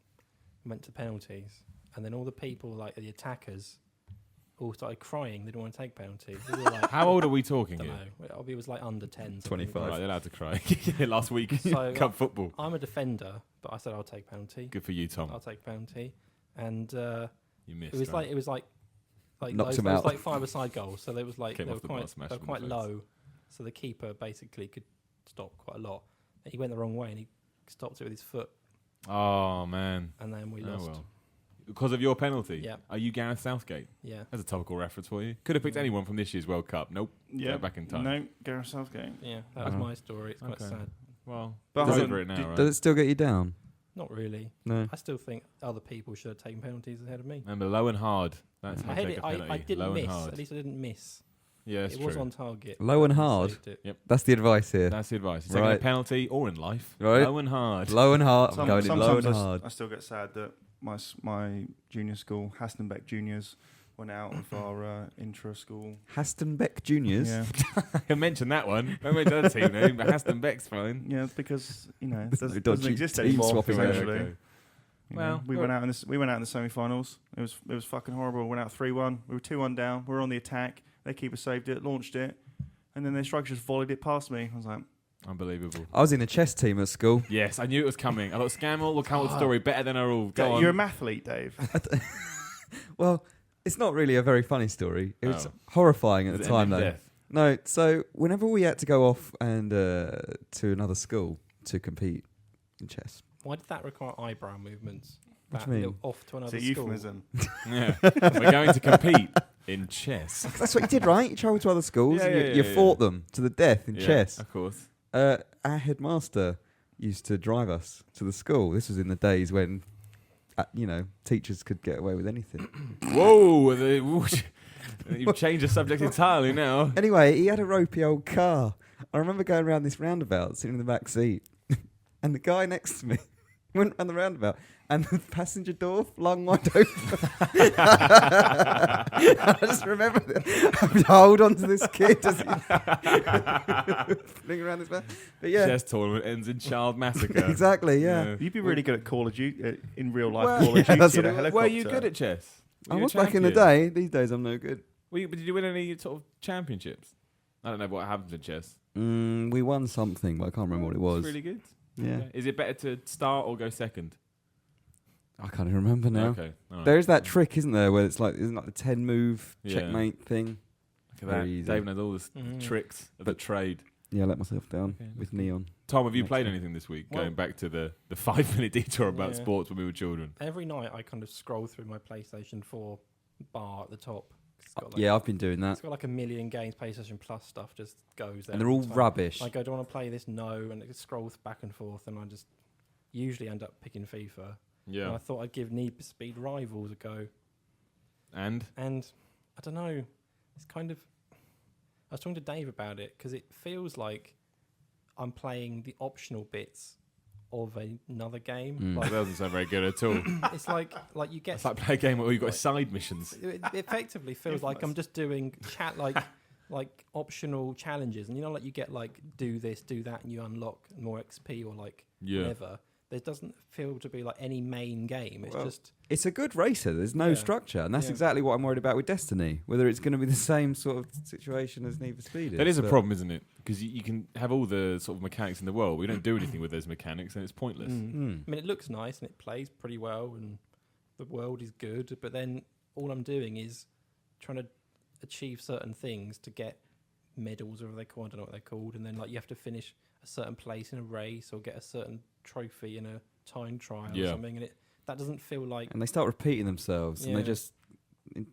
Speaker 4: Went to penalties, and then all the people, like the attackers, all started crying. They didn't want to take penalties. They were like,
Speaker 1: How old are we talking
Speaker 4: don't
Speaker 1: here?
Speaker 4: know. It was like under 10.
Speaker 2: 25.
Speaker 1: Right, they're allowed to cry. Last week,
Speaker 4: So,
Speaker 1: Cup football.
Speaker 4: I'm a defender, but I said I'll take penalty.
Speaker 1: Good for you, Tom.
Speaker 4: I'll take penalty, and
Speaker 1: You missed.
Speaker 4: it was
Speaker 1: right?
Speaker 4: like
Speaker 2: Knocked
Speaker 4: those,
Speaker 2: him
Speaker 4: those
Speaker 2: out.
Speaker 4: like 5-a-side goals. So they was like
Speaker 1: Came
Speaker 4: they
Speaker 1: off
Speaker 4: were
Speaker 1: the bar,
Speaker 4: quite,
Speaker 1: smashed
Speaker 4: they were
Speaker 1: him in the
Speaker 4: quite
Speaker 1: face.
Speaker 4: low, so the keeper basically could stop quite a lot. And he went the wrong way and he stopped it with his foot,
Speaker 1: Oh man.
Speaker 4: and then we
Speaker 1: Oh
Speaker 4: lost.
Speaker 1: well. Because of your penalty.
Speaker 4: Yeah.
Speaker 1: Are you Gareth Southgate?
Speaker 4: Yeah,
Speaker 1: That's a topical reference for you. Could have picked anyone from this year's World Cup. Nope.
Speaker 3: Yeah.
Speaker 1: Go back in time.
Speaker 3: No, Gareth Southgate.
Speaker 4: yeah, that was
Speaker 1: Oh.
Speaker 4: my story. It's quite
Speaker 1: Okay.
Speaker 4: sad.
Speaker 1: Well,
Speaker 3: But
Speaker 1: it's
Speaker 3: hold
Speaker 1: over
Speaker 3: on,
Speaker 1: it now,
Speaker 3: did-
Speaker 1: right?
Speaker 2: Does it still get you down?
Speaker 4: Not really.
Speaker 2: No.
Speaker 4: I still think other people should have taken penalties ahead of me.
Speaker 1: Remember, low and hard. That's how
Speaker 4: I
Speaker 1: you
Speaker 4: had
Speaker 1: take
Speaker 4: it.
Speaker 1: a penalty.
Speaker 4: I didn't
Speaker 1: low
Speaker 4: miss.
Speaker 1: and hard.
Speaker 4: At least I didn't miss.
Speaker 1: Yeah, that's
Speaker 4: it
Speaker 1: true.
Speaker 4: was on target.
Speaker 2: Low and
Speaker 4: I
Speaker 2: hard?
Speaker 4: saved it.
Speaker 2: That's the advice here.
Speaker 1: That's the advice. You're taking
Speaker 2: Right.
Speaker 1: a penalty or in life.
Speaker 2: Right.
Speaker 1: Low and hard.
Speaker 2: Low and hard. I'm
Speaker 3: Some-
Speaker 2: going in low
Speaker 3: sometimes
Speaker 2: and hard.
Speaker 3: I still get sad that my junior school, Hastonbeck Juniors, went out of our intra-school.
Speaker 2: Hastonbeck Juniors.
Speaker 3: Yeah,
Speaker 1: I mentioned that one. I mentioned that team name, but Aston Beck's fine.
Speaker 3: yeah, because it
Speaker 2: no
Speaker 3: doesn't
Speaker 2: dodgy
Speaker 3: exist
Speaker 2: team
Speaker 3: anymore.
Speaker 2: swapping there.
Speaker 3: Essentially,
Speaker 1: Okay.
Speaker 3: You
Speaker 1: Well,
Speaker 3: know, we went out in the semi-finals. It was fucking horrible. We went out 3-1. We were 2-1 down. We were on the attack. Their keeper saved it, launched it. and then the instructor just volleyed it past me. I was like,
Speaker 1: Unbelievable.
Speaker 2: I was in a chess team at school.
Speaker 1: Yes, I knew it was coming. I thought Scammell will come up with a story better than our all. Go on.
Speaker 3: "You're a mathlete, Dave."
Speaker 2: Well, it's not really a very funny story. It was
Speaker 1: Oh.
Speaker 2: horrifying at
Speaker 1: Does
Speaker 2: the
Speaker 1: it
Speaker 2: time,
Speaker 1: end in
Speaker 2: though.
Speaker 1: death?
Speaker 2: No, so whenever we had to go off and to another school to compete in chess,
Speaker 4: Why did that require eyebrow movements?
Speaker 2: What
Speaker 4: That
Speaker 2: do you mean?
Speaker 4: little off to
Speaker 3: It's
Speaker 4: another
Speaker 3: a
Speaker 4: school.
Speaker 3: euphemism.
Speaker 1: Yeah. We're going to compete in chess.
Speaker 2: that's what you did, right? You travelled to other schools
Speaker 1: Yeah,
Speaker 2: and
Speaker 1: yeah,
Speaker 2: you
Speaker 1: yeah,
Speaker 2: fought them to the death in
Speaker 1: Yeah,
Speaker 2: chess.
Speaker 1: Of course.
Speaker 2: Our headmaster used to drive us to the school. This was in the days when, teachers could get away with anything.
Speaker 1: Whoa. You've changed the subject entirely now.
Speaker 2: Anyway, he had a ropey old car. I remember going around this roundabout, sitting in the back seat, and the guy next to me went around the roundabout, and the passenger door flung wide open. I just remember having to hold on to this kid as he's fling around this man. But yeah,
Speaker 1: Chess tournament ends in child massacre.
Speaker 2: exactly, yeah.
Speaker 3: You'd be really good at Call of Duty in real life.
Speaker 1: Well,
Speaker 3: Call of
Speaker 2: yeah,
Speaker 3: Duty
Speaker 2: that's
Speaker 3: in
Speaker 2: what
Speaker 3: a
Speaker 2: it was.
Speaker 3: helicopter.
Speaker 1: Were you good at chess? Were
Speaker 2: I
Speaker 1: you a
Speaker 2: was back in the
Speaker 1: champion?
Speaker 2: day. These days, I'm no good.
Speaker 1: Did you win any sort of championships? I don't know what happens in chess.
Speaker 2: We won something, but I can't remember what it was.
Speaker 1: It's really good.
Speaker 2: Yeah,
Speaker 1: Okay. Is it better to start or go second?
Speaker 2: I can't even remember now.
Speaker 1: Okay. all right.
Speaker 2: There is that trick, isn't there, where it's like, isn't like the 10 move
Speaker 1: Yeah.
Speaker 2: checkmate thing?
Speaker 1: Look at
Speaker 2: very
Speaker 1: that.
Speaker 2: easy.
Speaker 1: Dave knows all the
Speaker 4: Mhm.
Speaker 1: tricks of the
Speaker 2: But-
Speaker 1: trade.
Speaker 2: Yeah, I let myself down
Speaker 1: Okay.
Speaker 2: with neon.
Speaker 1: Tom, have you
Speaker 2: Next
Speaker 1: played
Speaker 2: time.
Speaker 1: anything this week?
Speaker 4: Well-
Speaker 1: Going back to the 5-minute detour about
Speaker 4: Yeah.
Speaker 1: sports when we were children.
Speaker 4: Every night I kind of scroll through my PlayStation 4 bar at the top. It's got like,
Speaker 2: Yeah, I've been doing that.
Speaker 4: it's got like a million games. PlayStation Plus stuff just goes there.
Speaker 2: And they're all
Speaker 4: the time.
Speaker 2: rubbish.
Speaker 4: I go, do I want to play this? No. And it scrolls back and forth, and I just usually end up picking FIFA. And
Speaker 1: Yeah.
Speaker 4: I thought I'd give Need for Speed Rivals a go.
Speaker 1: And
Speaker 4: And I don't know. It's kind of. I was talking to Dave about it because it feels like I'm playing the optional bits of another game.
Speaker 2: Mm.
Speaker 1: that
Speaker 4: Like,
Speaker 1: doesn't sound very good at all.
Speaker 4: it's like you get.
Speaker 1: It's like play a game where you've got side missions.
Speaker 4: It effectively feels like I'm just doing chat like optional challenges, and like you get like do this, do that, and you unlock more XP or like
Speaker 1: Yeah.
Speaker 4: whatever. There doesn't feel to be like any main game. It's
Speaker 2: Well,
Speaker 4: just
Speaker 2: It's a good racer. There's no
Speaker 4: Yeah.
Speaker 2: structure. And that's
Speaker 4: Yeah.
Speaker 2: exactly what I'm worried about with Destiny. Whether it's going to be the same sort of situation as Need for Speed is.
Speaker 1: That is a
Speaker 2: but-
Speaker 1: problem, isn't it? Because you can have all the sort of mechanics in the world. We don't do anything with those mechanics, and it's pointless.
Speaker 2: Mm.
Speaker 4: I mean, it looks nice and it plays pretty well, and the world is good. But then all I'm doing is trying to achieve certain things to get medals, or whatever they call. I don't know what they're called. And then like you have to finish a certain place in a race or get a certain trophy in a time trial or
Speaker 1: Yeah.
Speaker 4: something. And that doesn't feel like.
Speaker 2: And they start repeating themselves. And they
Speaker 4: Yeah.
Speaker 2: just,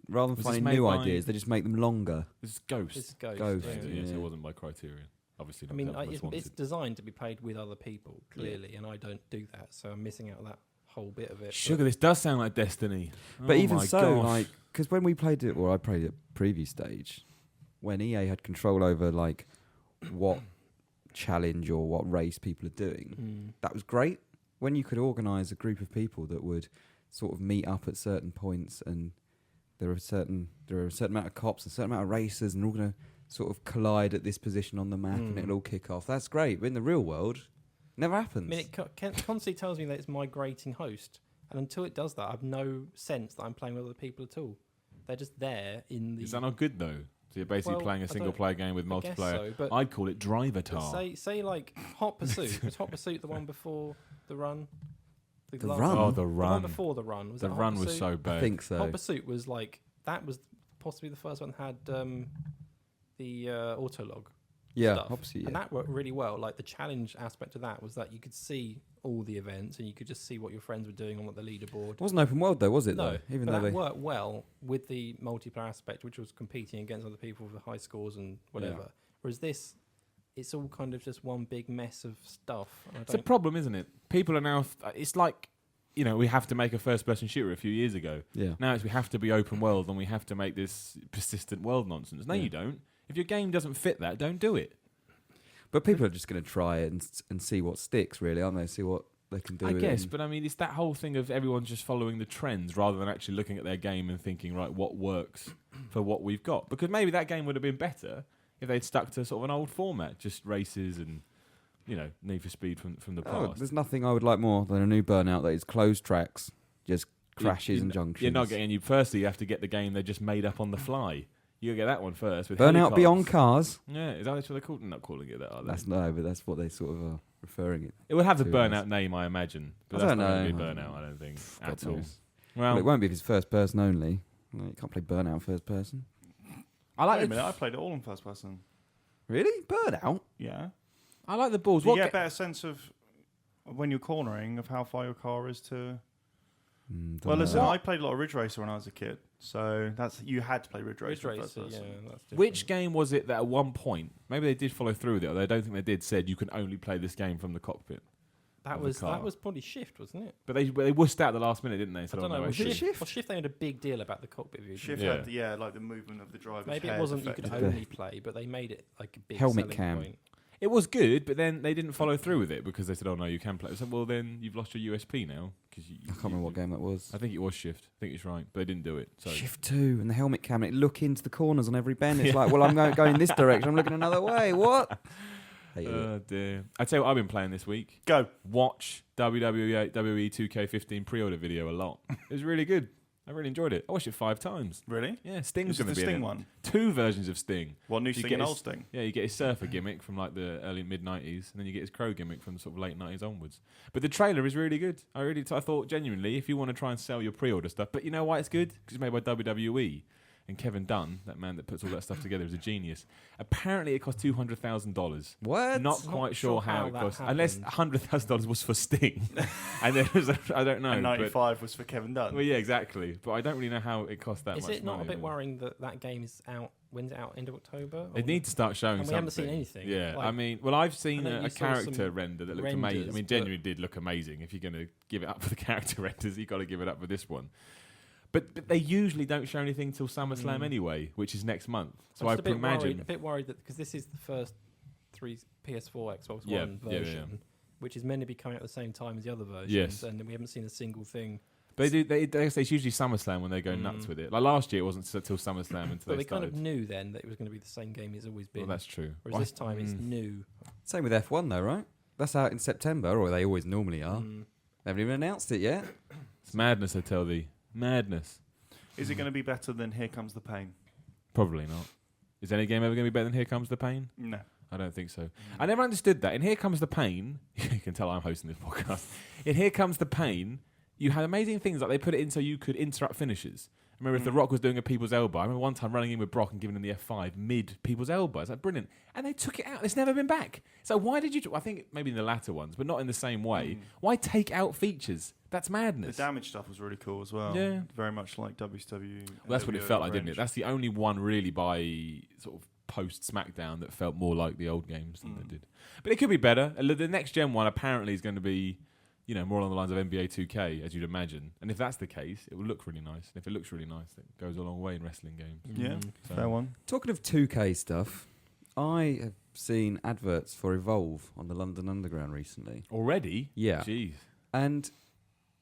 Speaker 2: rather than
Speaker 1: Was this
Speaker 2: finding
Speaker 1: made
Speaker 2: new
Speaker 1: by-
Speaker 2: ideas, they just make them longer.
Speaker 1: This is Ghost.
Speaker 4: It's Ghost.
Speaker 2: Ghost,
Speaker 1: Yeah,
Speaker 4: yeah.
Speaker 1: so
Speaker 2: yeah.
Speaker 1: it wasn't by Criterion. Obviously,
Speaker 4: I
Speaker 1: not
Speaker 4: mean,
Speaker 1: the most
Speaker 4: it's
Speaker 1: wanted.
Speaker 4: designed to be played with other people, clearly, and I don't do that, so I'm missing out on that whole bit of it.
Speaker 1: Sugar, this does sound like Destiny.
Speaker 2: But
Speaker 1: Oh
Speaker 2: even
Speaker 1: my
Speaker 2: so,
Speaker 1: gosh.
Speaker 2: like, because when we played it, or I played it previous stage, when EA had control over like what challenge or what race people are doing, that was great. When you could organise a group of people that would sort of meet up at certain points, and there are a certain amount of cops, a certain amount of racers, and they're all going to sort of collide at this position on the map, and it'll all kick off. That's great. But in the real world, it never happens.
Speaker 4: I mean, it constantly tells me that it's migrating host, and until it does that, I have no sense that I'm playing with other people at all. They're just there in the.
Speaker 1: Is that not good though? So you're basically
Speaker 4: Well,
Speaker 1: playing a
Speaker 4: I
Speaker 1: single
Speaker 4: don't-
Speaker 1: player game with
Speaker 4: I guess
Speaker 1: multiplayer.
Speaker 4: so, but-
Speaker 1: I'd call it Driver
Speaker 4: But
Speaker 1: Tar.
Speaker 4: say like Hot Pursuit. Was Hot Pursuit the one before the run?
Speaker 2: The
Speaker 4: last-
Speaker 2: Run?
Speaker 1: Oh, the
Speaker 4: The one
Speaker 1: run.
Speaker 4: before the run. Was
Speaker 1: The
Speaker 4: it Hot
Speaker 1: run was
Speaker 4: Pursuit?
Speaker 1: so bad.
Speaker 2: I think so.
Speaker 4: Hot Pursuit was like that was possibly the first one that had the autolog.
Speaker 2: Yeah,
Speaker 4: stuff.
Speaker 2: obviously,
Speaker 4: And
Speaker 2: yeah.
Speaker 4: that worked really well. Like the challenge aspect of that was that you could see all the events and you could just see what your friends were doing on the leaderboard.
Speaker 2: It wasn't open world though, was it?
Speaker 4: No,
Speaker 2: though, even
Speaker 4: but
Speaker 2: though
Speaker 4: that
Speaker 2: they.
Speaker 4: worked well with the multiplayer aspect, which was competing against other people with high scores and whatever.
Speaker 2: Yeah.
Speaker 4: Whereas this, it's all kind of just one big mess of stuff. and I
Speaker 1: It's a
Speaker 4: don't-
Speaker 1: problem, isn't it? People are now. It's like, we have to make a first-person shooter a few years ago.
Speaker 2: Yeah.
Speaker 1: Now we have to be open world and we have to make this persistent world nonsense. No,
Speaker 2: Yeah.
Speaker 1: you don't. If your game doesn't fit that, don't do it.
Speaker 2: But people are just going to try it and see what sticks, really, aren't they? See what they can do.
Speaker 1: I
Speaker 2: with
Speaker 1: guess,
Speaker 2: it.
Speaker 1: but I mean, it's that whole thing of everyone's just following the trends rather than actually looking at their game and thinking, right, what works for what we've got? Because maybe that game would have been better if they'd stuck to sort of an old format, just races and, Need for Speed from the
Speaker 2: Oh,
Speaker 1: past.
Speaker 2: there's nothing I would like more than a new Burnout that is closed tracks, just crashes and junctions.
Speaker 1: You're not getting. Firstly, you have to get the game they just made up on the fly. You get that one first. With
Speaker 2: Burnout
Speaker 1: helicopters.
Speaker 2: Beyond Cars.
Speaker 1: Yeah, is that what they're called? Not calling it that, are they?
Speaker 2: That's no, but that's what they sort of are referring it.
Speaker 1: It would have the
Speaker 2: to
Speaker 1: Burnout
Speaker 2: us.
Speaker 1: name, I imagine. But
Speaker 2: I
Speaker 1: that's
Speaker 2: don't
Speaker 1: not going to
Speaker 2: know.
Speaker 1: be Burnout, I don't think,
Speaker 2: God
Speaker 1: at all.
Speaker 2: knows.
Speaker 1: Well,
Speaker 2: Well, it won't be if it's first person only. No, you can't play Burnout first person.
Speaker 1: I
Speaker 3: Wait a
Speaker 1: like
Speaker 3: minute, I played it all in first person.
Speaker 2: Really? Burnout?
Speaker 3: Yeah.
Speaker 1: I like the balls.
Speaker 3: You
Speaker 1: What
Speaker 3: get a
Speaker 1: ga-
Speaker 3: better sense of when you're cornering of how far your car is to. Well, listen, I played a lot of Ridge Racer when I was a kid, so you had to play Ridge Racer.
Speaker 4: Ridge
Speaker 3: in first
Speaker 4: Racer, yeah,
Speaker 3: person.
Speaker 4: that's different.
Speaker 1: Which game was it that at one point, maybe they did follow through with it, although I don't think they did, said you can only play this game from the cockpit?
Speaker 4: That
Speaker 1: of the
Speaker 4: was
Speaker 1: car.
Speaker 4: probably Shift, wasn't it?
Speaker 1: But they wussed out at the last minute, didn't they?
Speaker 4: I
Speaker 1: Said,
Speaker 4: don't
Speaker 1: "Oh,
Speaker 4: know.
Speaker 1: no,
Speaker 4: Was
Speaker 1: actually."
Speaker 4: it Shift? Well, Shift they made a big deal about the cockpit view.
Speaker 3: Shift
Speaker 1: Yeah.
Speaker 3: had like the movement of the driver's
Speaker 4: Maybe
Speaker 3: head
Speaker 4: it wasn't you could
Speaker 3: affected.
Speaker 4: only play, but they made it like a big
Speaker 2: Helmet
Speaker 4: selling
Speaker 2: cam.
Speaker 4: point.
Speaker 1: It was good, but then they didn't follow through with it because they said, "Oh no, you can play." I said, "Well, then you've lost your USP now." Because
Speaker 2: I can't remember what game that was.
Speaker 1: I think it was Shift. I think it's right, but they didn't do it. So
Speaker 2: Shift 2 and the helmet cam. It look into the corners on every bend. It's like, well, I'm going this direction. I'm looking another way. What? Hated it.
Speaker 1: Oh dear! I tell you what, I've been playing this week.
Speaker 3: Go.
Speaker 1: Watch WWE 2K15 pre-order video a lot. It was really good. I really enjoyed it. I watched it 5 times.
Speaker 3: Really?
Speaker 1: Yeah, Sting's
Speaker 3: This is
Speaker 1: going
Speaker 3: the
Speaker 1: to be in
Speaker 3: Sting
Speaker 1: it.
Speaker 3: one.
Speaker 1: 2 versions of Sting.
Speaker 3: Well, new
Speaker 1: You
Speaker 3: Sting
Speaker 1: get
Speaker 3: and
Speaker 1: his-
Speaker 3: old Sting.
Speaker 1: Yeah, you get his surfer gimmick from like the early mid-90s, and then you get his crow gimmick from sort of late 90s onwards. But the trailer is really good. I thought genuinely, if you want to try and sell your pre-order stuff, but you know why it's good? Because it's made by WWE. And Kevin Dunn, that man that puts all that stuff together, is a genius. Apparently, it cost $200,000.
Speaker 2: What?
Speaker 1: Not
Speaker 4: Not
Speaker 1: quite
Speaker 4: sure
Speaker 1: sure how
Speaker 4: how
Speaker 1: it
Speaker 4: that
Speaker 1: cost, unless
Speaker 4: happened.
Speaker 1: $100,000 was for Sting, and there was I don't know.
Speaker 3: And
Speaker 1: but-
Speaker 3: 95 was for Kevin Dunn.
Speaker 1: well, yeah, exactly. But I don't really know how it cost that
Speaker 4: Is
Speaker 1: much.
Speaker 4: it not a
Speaker 1: money,
Speaker 4: bit
Speaker 1: but-
Speaker 4: worrying that that game is out? When's it out? End of October?
Speaker 1: They need to start showing
Speaker 4: And we
Speaker 1: something.
Speaker 4: haven't seen anything.
Speaker 1: Yeah,
Speaker 4: Like,
Speaker 1: I mean, well, I've seen
Speaker 4: I know
Speaker 1: a
Speaker 4: you saw
Speaker 1: character
Speaker 4: some
Speaker 1: render that looked amazing. I
Speaker 4: renders,
Speaker 1: mean,
Speaker 4: but-
Speaker 1: genuinely did look amazing. If you're going to give it up for the character renders, you've got to give it up for this one. But they usually don't show anything till SummerSlam anyway, which is next month. So
Speaker 4: I'm
Speaker 1: I
Speaker 4: just a
Speaker 1: imagine.
Speaker 4: bit worried that because this is the first 3 PS4, Xbox
Speaker 1: Yeah,
Speaker 4: One
Speaker 1: yeah,
Speaker 4: version,
Speaker 1: yeah.
Speaker 4: which is meant to be coming out at the same time as the other versions,
Speaker 1: Yes.
Speaker 4: and we haven't seen a single thing.
Speaker 1: They say it's usually SummerSlam when they go nuts
Speaker 4: Mm.
Speaker 1: with it. Like last year, it wasn't till SummerSlam until
Speaker 4: But
Speaker 1: they
Speaker 4: we kind
Speaker 1: started.
Speaker 4: of knew then that it was going to be the same game it's always been.
Speaker 1: Well, that's true.
Speaker 4: Whereas this time it's new.
Speaker 2: Same with F1 though, right? That's out in September, or they always normally are.
Speaker 4: Mm.
Speaker 2: They haven't even announced it yet.
Speaker 1: It's madness, I tell thee. Madness.
Speaker 3: Is it going to be better than Here Comes the Pain?
Speaker 1: Probably not. Is any game ever going to be better than Here Comes the Pain?
Speaker 3: No.
Speaker 1: I don't think so. I never understood that. In Here Comes the Pain, you can tell I'm hosting this podcast. In Here Comes the Pain, you had amazing things like they put it in so you could interrupt finishes. I remember if The Rock was doing a people's elbow, I remember one time running in with Brock and giving him the F5 mid people's elbow. It's like brilliant. And they took it out. It's never been back. So why did you... I think maybe in the latter ones, but not in the same way. Why take out features? That's
Speaker 3: The
Speaker 1: madness.
Speaker 3: damage stuff was really cool as well.
Speaker 1: Yeah.
Speaker 3: Very much like WCW.
Speaker 1: Well, that's what it felt like, didn't it? That's the only one really by sort of post SmackDown that felt more like the old games than they did. But it could be better. The next gen one apparently is going to be, you know, more along the lines of NBA 2K, as you'd imagine. And if that's the case, it will look really nice. And if it looks really nice, it goes a long way in wrestling games.
Speaker 3: Yeah,
Speaker 1: So-
Speaker 3: fair one.
Speaker 2: Talking of 2K stuff, I have seen adverts for Evolve on the London Underground recently.
Speaker 1: Already?
Speaker 2: Yeah.
Speaker 1: Jeez.
Speaker 2: And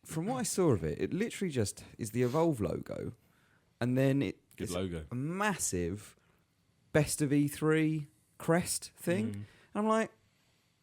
Speaker 2: from what I saw of it, it literally just is the Evolve logo, and then
Speaker 1: Good
Speaker 2: it's
Speaker 1: logo.
Speaker 2: a massive Best of E3 crest thing.
Speaker 4: Mm.
Speaker 2: And I'm like,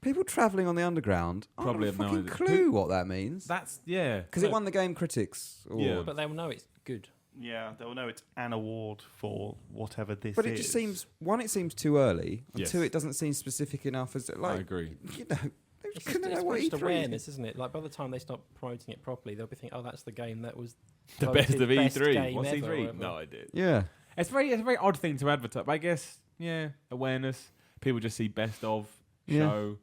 Speaker 2: people travelling on the Underground
Speaker 1: Probably
Speaker 2: I don't
Speaker 1: have no
Speaker 2: have a fucking
Speaker 1: idea.
Speaker 2: clue what that means.
Speaker 1: That's, yeah.
Speaker 2: Because it won the Game Critics Award.
Speaker 1: Yeah.
Speaker 4: But they will know it's good.
Speaker 3: Yeah, they'll know it's an award for whatever this
Speaker 2: But
Speaker 3: is.
Speaker 2: it just seems, one, it seems too early, and
Speaker 1: Yes.
Speaker 2: two, it doesn't seem specific enough as,
Speaker 1: I
Speaker 2: like,
Speaker 1: agree.
Speaker 2: you know, they
Speaker 4: It's
Speaker 2: couldn't know
Speaker 4: just
Speaker 2: what
Speaker 4: just
Speaker 2: E3
Speaker 4: awareness,
Speaker 2: is.
Speaker 4: isn't it? Like by the time they start promoting it properly, they'll be thinking, "Oh, that's the game that was
Speaker 1: The
Speaker 4: voted
Speaker 1: best of
Speaker 4: best
Speaker 1: E3.
Speaker 4: game
Speaker 1: What's
Speaker 4: ever,"
Speaker 1: E3?
Speaker 4: whatever.
Speaker 1: No idea.
Speaker 2: Yeah.
Speaker 1: It's a very odd thing to advertise. But I guess, yeah, awareness. People just see best of
Speaker 2: Yeah.
Speaker 1: show.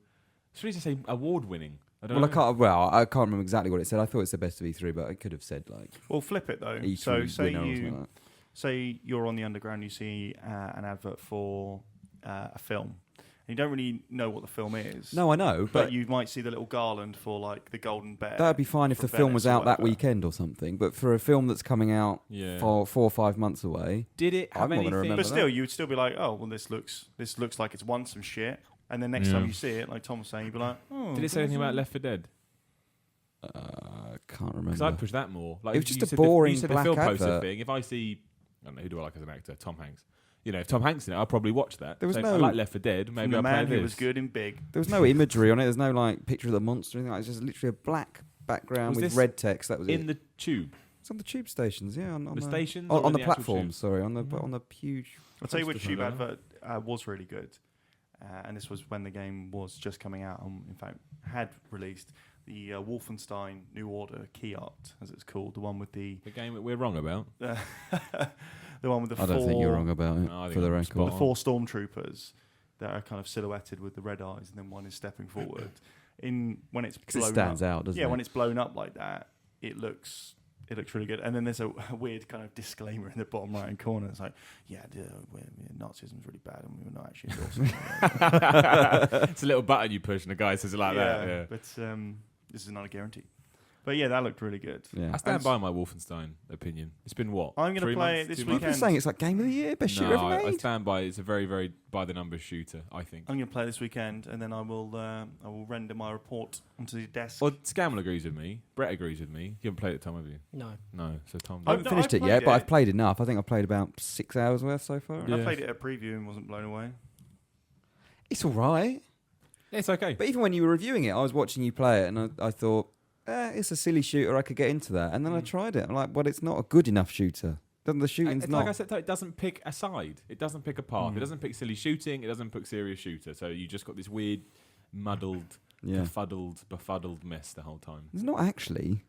Speaker 1: Should we just say award winning? I don't
Speaker 2: Well,
Speaker 1: know.
Speaker 2: I can't remember exactly what it said. I thought it's the Best of E3, but I could have said, like,
Speaker 3: Well, flip it though.
Speaker 2: E3
Speaker 3: So
Speaker 2: winner or something like that.
Speaker 3: say you're on the Underground, you see an advert for a film. And you don't really know what the film is.
Speaker 2: No, I know,
Speaker 3: But
Speaker 2: but
Speaker 3: you might see the little garland for like the Golden Bear.
Speaker 2: that'd be fine if
Speaker 3: for
Speaker 2: the film was
Speaker 3: Venice or
Speaker 2: out that
Speaker 3: whatever.
Speaker 2: weekend or something. But for a film that's coming out
Speaker 1: Yeah.
Speaker 2: for 4 or 5 months away,
Speaker 1: Did it have
Speaker 2: I'm not gonna
Speaker 1: anything?
Speaker 2: remember
Speaker 3: But still, you would still be like, oh, well, this looks like it's won some shit. And then next
Speaker 1: Yeah.
Speaker 3: time you see it, like Tom was saying, you'd be like, oh.
Speaker 1: Did it say anything about Left 4 Dead?
Speaker 2: I can't
Speaker 1: Because
Speaker 2: remember.
Speaker 1: I'd push that more. Like
Speaker 2: It was
Speaker 1: you
Speaker 2: just a
Speaker 1: said
Speaker 2: boring
Speaker 1: you said
Speaker 2: black
Speaker 1: the film poster
Speaker 2: advert.
Speaker 1: thing. If I see, I don't know, who do I like as an actor? Tom Hanks. You know, if Tom Hanks in it, I'll probably watch that.
Speaker 2: There was
Speaker 1: so if
Speaker 2: no-
Speaker 1: I like Left 4 Dead.
Speaker 3: From
Speaker 1: Maybe
Speaker 3: the
Speaker 1: I'll
Speaker 3: man
Speaker 1: play
Speaker 3: who
Speaker 1: this.
Speaker 3: was good in Big.
Speaker 2: There was no imagery on it. There's no like picture of the monster or anything. It was just literally a black background
Speaker 1: Was
Speaker 2: with
Speaker 1: this
Speaker 2: red text. That was
Speaker 1: in
Speaker 2: it.
Speaker 1: the tube.
Speaker 2: It's on the tube stations, yeah. On
Speaker 1: The stations
Speaker 2: on
Speaker 1: or
Speaker 2: the
Speaker 1: the actual
Speaker 2: platforms.
Speaker 1: tubes?
Speaker 2: Sorry, on the huge.
Speaker 3: I'll tell you which
Speaker 1: Poster
Speaker 3: tube
Speaker 1: trailer.
Speaker 3: advert was really good, and this was when the game was just coming out, and in fact had released the Wolfenstein New Order key art, as it's called, the one with the
Speaker 1: The game that we're wrong about.
Speaker 3: the one with the
Speaker 2: I don't think you're wrong about it.
Speaker 1: No, I think
Speaker 2: for the
Speaker 1: I'm
Speaker 2: record,
Speaker 1: spot
Speaker 3: the
Speaker 1: on.
Speaker 3: 4 stormtroopers that are kind of silhouetted with the red eyes, and then one is stepping forward. When it's
Speaker 2: 'cause it
Speaker 3: blown
Speaker 2: stands
Speaker 3: up,
Speaker 2: out, doesn't it?
Speaker 3: yeah, when it's blown up like that, it looks really good. And then there's a weird kind of disclaimer in the bottom right hand corner. It's like, Nazism's really bad, and we were not actually endorsing it.
Speaker 1: It's a little button you push, and the guy says it like that. Yeah.
Speaker 3: But this is not a guarantee. But yeah, that looked really good.
Speaker 2: Yeah.
Speaker 1: I stand by my Wolfenstein opinion. It's been what?
Speaker 3: I'm gonna
Speaker 1: 3
Speaker 3: play
Speaker 1: months,
Speaker 3: it this
Speaker 1: 2
Speaker 2: People
Speaker 1: months?
Speaker 3: weekend.
Speaker 2: are saying it's like game of the year, best shooter
Speaker 1: No,
Speaker 2: ever
Speaker 1: I
Speaker 2: made.
Speaker 1: stand by. It's a very, very by the numbers shooter. I think.
Speaker 3: I'm going to play this weekend, and then I will render my report onto the desk.
Speaker 1: Well, Scammell agrees with me. Brett agrees with me. You haven't played it, Tom, have you?
Speaker 4: No.
Speaker 1: No. So Tom.
Speaker 2: I haven't
Speaker 3: No,
Speaker 2: finished
Speaker 3: I
Speaker 2: it
Speaker 3: played
Speaker 2: yet, but
Speaker 3: it.
Speaker 2: I've played enough. I think I've played about 6 hours worth so far.
Speaker 3: And I
Speaker 1: Yeah.
Speaker 3: played it at preview and wasn't blown away.
Speaker 2: It's all right.
Speaker 1: It's okay.
Speaker 2: But even when you were reviewing it, I was watching you play it, and I thought, it's a silly shooter. I could get into that. And then I tried it. I'm like, well, it's not a good enough shooter. The shooting's
Speaker 1: It's
Speaker 2: not.
Speaker 1: like I said, it doesn't pick a side. It doesn't pick a path. It doesn't pick silly shooting. It doesn't pick serious shooter. So you just got this weird, muddled, befuddled mess the whole time.
Speaker 2: There's not actually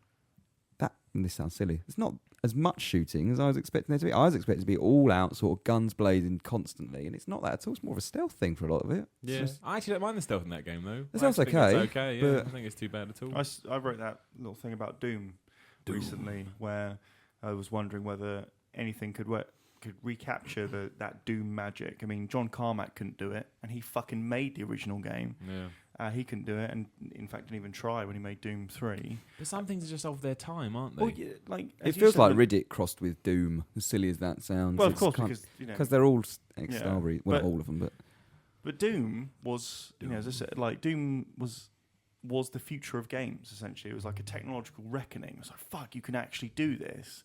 Speaker 2: that. And this sounds silly. It's not as much shooting as I was expecting there to be. I was expecting it to be all out, sort of guns blazing constantly, and it's not that at all. It's more of a stealth thing for a lot of it. It's just-
Speaker 1: I actually don't mind the stealth in that game though.
Speaker 2: It
Speaker 1: I
Speaker 2: sounds
Speaker 1: actually think
Speaker 2: okay,
Speaker 1: It's okay. Yeah, I
Speaker 2: but-
Speaker 1: don't think it's too bad at all.
Speaker 3: I wrote that little thing about Doom recently, where I was wondering whether anything could recapture that Doom magic. I mean, John Carmack couldn't do it, and he fucking made the original game.
Speaker 1: Yeah.
Speaker 3: He couldn't do it, and in fact didn't even try when he made Doom 3.
Speaker 1: But some things are just of their time, aren't they?
Speaker 3: Well, yeah, like
Speaker 2: It
Speaker 3: as you
Speaker 2: feels
Speaker 3: said,
Speaker 2: like
Speaker 3: with-
Speaker 2: Riddick crossed with Doom, as silly as that sounds.
Speaker 3: Well, of
Speaker 2: It's
Speaker 3: course,
Speaker 2: kind-
Speaker 3: because you know,
Speaker 2: because they're all ex-Star
Speaker 3: Yeah,
Speaker 2: Well,
Speaker 3: but-
Speaker 2: not all of them, but
Speaker 3: but Doom was, you know, as I said, like Doom was the future of games. Essentially, it was like a technological reckoning. It was like, fuck, you can actually do this,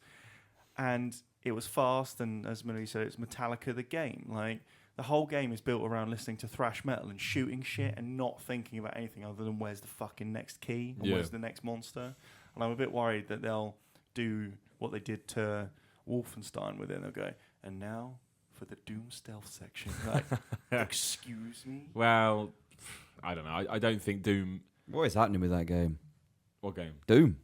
Speaker 3: and it was fast. And as Millie said, it's Metallica the game. Like the whole game is built around listening to thrash metal and shooting shit and not thinking about anything other than where's the fucking next key or
Speaker 1: Yeah.
Speaker 3: where's the next monster. And I'm a bit worried that they'll do what they did to Wolfenstein with it. They'll go, and now for the Doom stealth section. Like, excuse me?
Speaker 1: Well, I don't know. I don't think Doom.
Speaker 2: what is happening with that game?
Speaker 1: What game?
Speaker 2: Doom.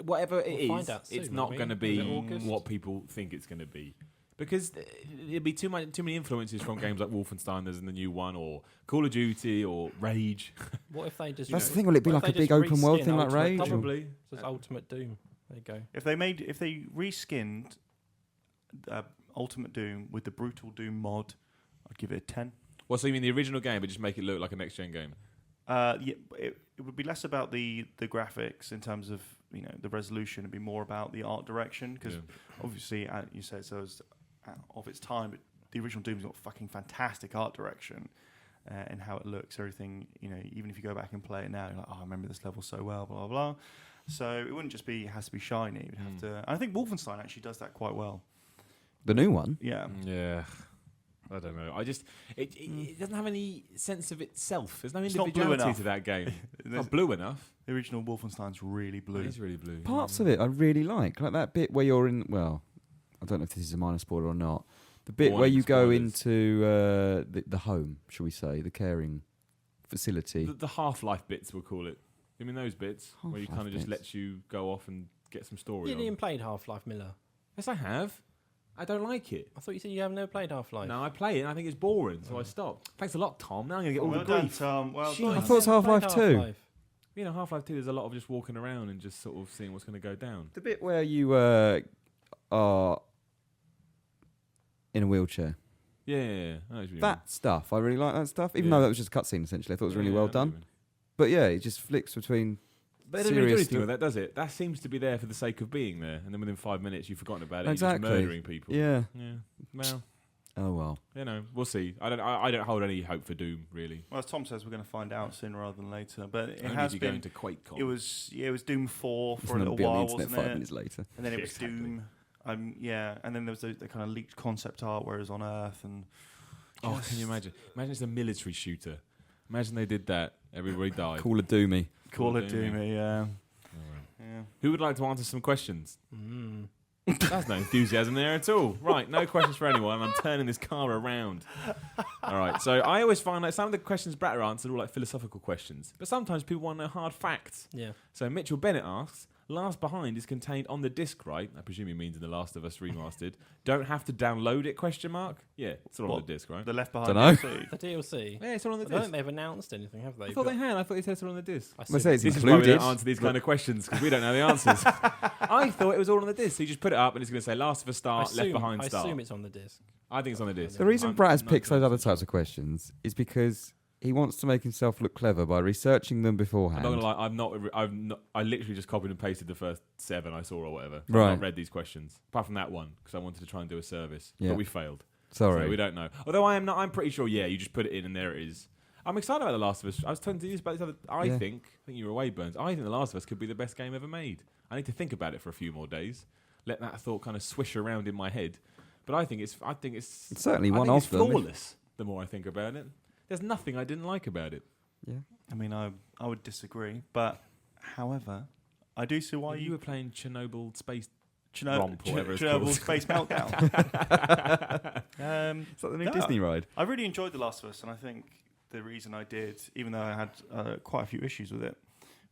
Speaker 1: Whatever it
Speaker 4: We'll
Speaker 1: is,
Speaker 4: find out
Speaker 1: it's
Speaker 4: soon,
Speaker 1: not
Speaker 4: won't we?
Speaker 1: going to
Speaker 4: Is
Speaker 1: be
Speaker 4: it August?
Speaker 1: what people think it's going to be. Because there'd be too many influences from games like Wolfenstein, there's in the new one, or Call of Duty, or Rage.
Speaker 4: What if they just...
Speaker 2: That's the thing. Will it be
Speaker 4: what
Speaker 2: like
Speaker 4: if
Speaker 2: a
Speaker 4: they
Speaker 2: big
Speaker 4: just
Speaker 2: open world
Speaker 4: reskin
Speaker 2: thing like
Speaker 4: Ultimate
Speaker 2: Rage?
Speaker 4: Doom?
Speaker 2: or-
Speaker 1: Probably.
Speaker 4: So it's Ultimate Doom. There you go.
Speaker 3: If they reskinned Ultimate Doom with the Brutal Doom mod, I'd give it a 10.
Speaker 1: Well, so you mean the original game, but just make it look like a next-gen game?
Speaker 3: Yeah, it would be less about the graphics in terms of, you know, the resolution. It'd be more about the art direction, because
Speaker 1: Yeah.
Speaker 3: obviously, you said so as of its time, but the original Doom's got fucking fantastic art direction and how it looks, everything. You know, even if you go back and play it now, you're like, oh, I remember this level so well, blah blah blah. So it wouldn't just be it has to be shiny. It would have to. And I think Wolfenstein actually does that quite well.
Speaker 2: The new one.
Speaker 3: Yeah.
Speaker 1: Yeah. I don't know. It doesn't have any sense of itself. There's no
Speaker 3: It's not blue
Speaker 1: individuality
Speaker 3: enough.
Speaker 1: to that game. It's
Speaker 3: There's-
Speaker 1: not blue enough.
Speaker 3: The original Wolfenstein's really blue.
Speaker 1: It is really blue.
Speaker 2: Parts of it I really like that bit where you're in. Well, I don't know if this is a minor spoiler or not. The bit where
Speaker 1: Warning,
Speaker 2: you go
Speaker 1: spoilers.
Speaker 2: into the home, shall we say, the caring facility.
Speaker 1: The Half-Life bits, we'll call it. You mean those bits where you
Speaker 2: Half-Life
Speaker 1: kind of just
Speaker 2: bits.
Speaker 1: lets you go off and get some story
Speaker 4: You
Speaker 1: on?
Speaker 4: didn't even played Half-Life, Miller.
Speaker 1: Yes, I have. I don't like it.
Speaker 4: I thought you said you have never played Half-Life.
Speaker 1: No, I play it and I think it's boring, so I stopped. Thanks a lot, Tom. Now I'm going to get all
Speaker 3: Well
Speaker 1: the
Speaker 3: done,
Speaker 1: grief.
Speaker 3: Tom. Well
Speaker 1: Shit.
Speaker 3: done.
Speaker 2: I thought it was Half-Life 2.
Speaker 1: You know, Half-Life 2, there's a lot of just walking around and just sort of seeing what's going to go down.
Speaker 2: The bit where you are in a wheelchair.
Speaker 1: Yeah. I know what you mean.
Speaker 2: That stuff, I really like that stuff. Even
Speaker 1: Yeah.
Speaker 2: though that was just a cutscene, essentially. I thought it was really
Speaker 1: Yeah,
Speaker 2: well
Speaker 1: I know what you
Speaker 2: done.
Speaker 1: mean.
Speaker 2: But yeah, it just flicks between.
Speaker 1: But it doesn't really do
Speaker 2: serious
Speaker 1: anything
Speaker 2: stuff.
Speaker 1: with that, does it? That seems to be there for the sake of being there, and then within 5 minutes you've forgotten about it.
Speaker 2: Exactly.
Speaker 1: You're just murdering people.
Speaker 2: Yeah.
Speaker 1: Yeah. Well,
Speaker 2: Oh well.
Speaker 1: you know, we'll see. I don't hold any hope for Doom really.
Speaker 3: Well, as Tom says, we're going to find out sooner rather than later. But it
Speaker 1: Only
Speaker 3: has
Speaker 1: if you go
Speaker 3: been.
Speaker 1: into QuakeCon.
Speaker 3: It was Doom 4
Speaker 2: It's
Speaker 3: for a
Speaker 2: gonna
Speaker 3: little
Speaker 2: be on the
Speaker 3: while,
Speaker 2: internet
Speaker 3: wasn't
Speaker 2: 5
Speaker 3: it?
Speaker 2: minutes later.
Speaker 3: And then it
Speaker 1: Yeah,
Speaker 3: was
Speaker 1: exactly.
Speaker 3: Doom. Yeah, and then there was the kind of leaked concept art where it was on Earth and.
Speaker 1: Oh, can you imagine? Imagine it's a military shooter. Imagine they did that. Everybody died.
Speaker 2: Call of Doomy.
Speaker 3: Call
Speaker 1: Call
Speaker 3: of
Speaker 1: of Duty.
Speaker 3: Duty, yeah.
Speaker 1: Alright.
Speaker 3: Yeah.
Speaker 1: Who would like to answer some questions?
Speaker 4: Mm.
Speaker 1: There's no enthusiasm there at all. Right, no questions for anyone. I'm turning this car around. All right, so I always find like some of the questions Bratter answered are all like philosophical questions, but sometimes people want to know hard facts.
Speaker 4: Yeah.
Speaker 1: So Mitchell Bennett asks, Last Behind is contained on the disc, right? I presume he means in The Last of Us Remastered. Don't have to download it, question mark? Yeah, it's all on the disc, right?
Speaker 3: The Left Behind
Speaker 2: Dunno.
Speaker 3: DLC.
Speaker 4: The DLC.
Speaker 1: Yeah, it's all on the
Speaker 4: I don't
Speaker 1: disc.
Speaker 4: think they've announced anything, have they?
Speaker 1: I thought they had. I thought they said it's all on the disc.
Speaker 4: I
Speaker 2: Well, say it's
Speaker 1: This is why we
Speaker 2: included.
Speaker 1: don't answer these kind of questions, because we don't know the answers. I thought it was all on the disc. So you just put it up and it's going to say Last of Us Start, Left Behind
Speaker 4: I
Speaker 1: Start.
Speaker 4: assume it's on the disc.
Speaker 1: I think it's on the disc.
Speaker 2: The reason
Speaker 1: I'm
Speaker 2: Brad has
Speaker 1: not
Speaker 2: picked those
Speaker 1: sure.
Speaker 2: other types of questions is because he wants to make himself look clever by researching them beforehand.
Speaker 1: I'm not gonna lie. I literally just copied and pasted the first 7 I saw or whatever. I've
Speaker 2: Right.
Speaker 1: not read these questions apart from that one because I wanted to try and do a service,
Speaker 2: Yeah.
Speaker 1: but we failed.
Speaker 2: Sorry.
Speaker 1: So we don't know. Although I'm pretty sure. Yeah, you just put it in and there it is. I'm excited about The Last of Us. I was talking to you about this other. I think you were away, Burns. I think The Last of Us could be the best game ever made. I need to think about it for a few more days. Let that thought kind of swish around in my head. But I think it's
Speaker 2: It's certainly one
Speaker 1: it's
Speaker 2: of them.
Speaker 1: flawless. The more I think about it, there's nothing I didn't like about it.
Speaker 2: Yeah.
Speaker 3: I mean, I would disagree, but however, I do see why
Speaker 1: You were playing Chernobyl Space
Speaker 3: Chernobyl,
Speaker 1: Romp or whatever it's
Speaker 3: Chernobyl
Speaker 1: called.
Speaker 3: Space Meltdown.
Speaker 2: Is that the new
Speaker 3: No.
Speaker 2: Disney ride?
Speaker 3: I really enjoyed The Last of Us, and I think the reason I did, even though I had quite a few issues with it,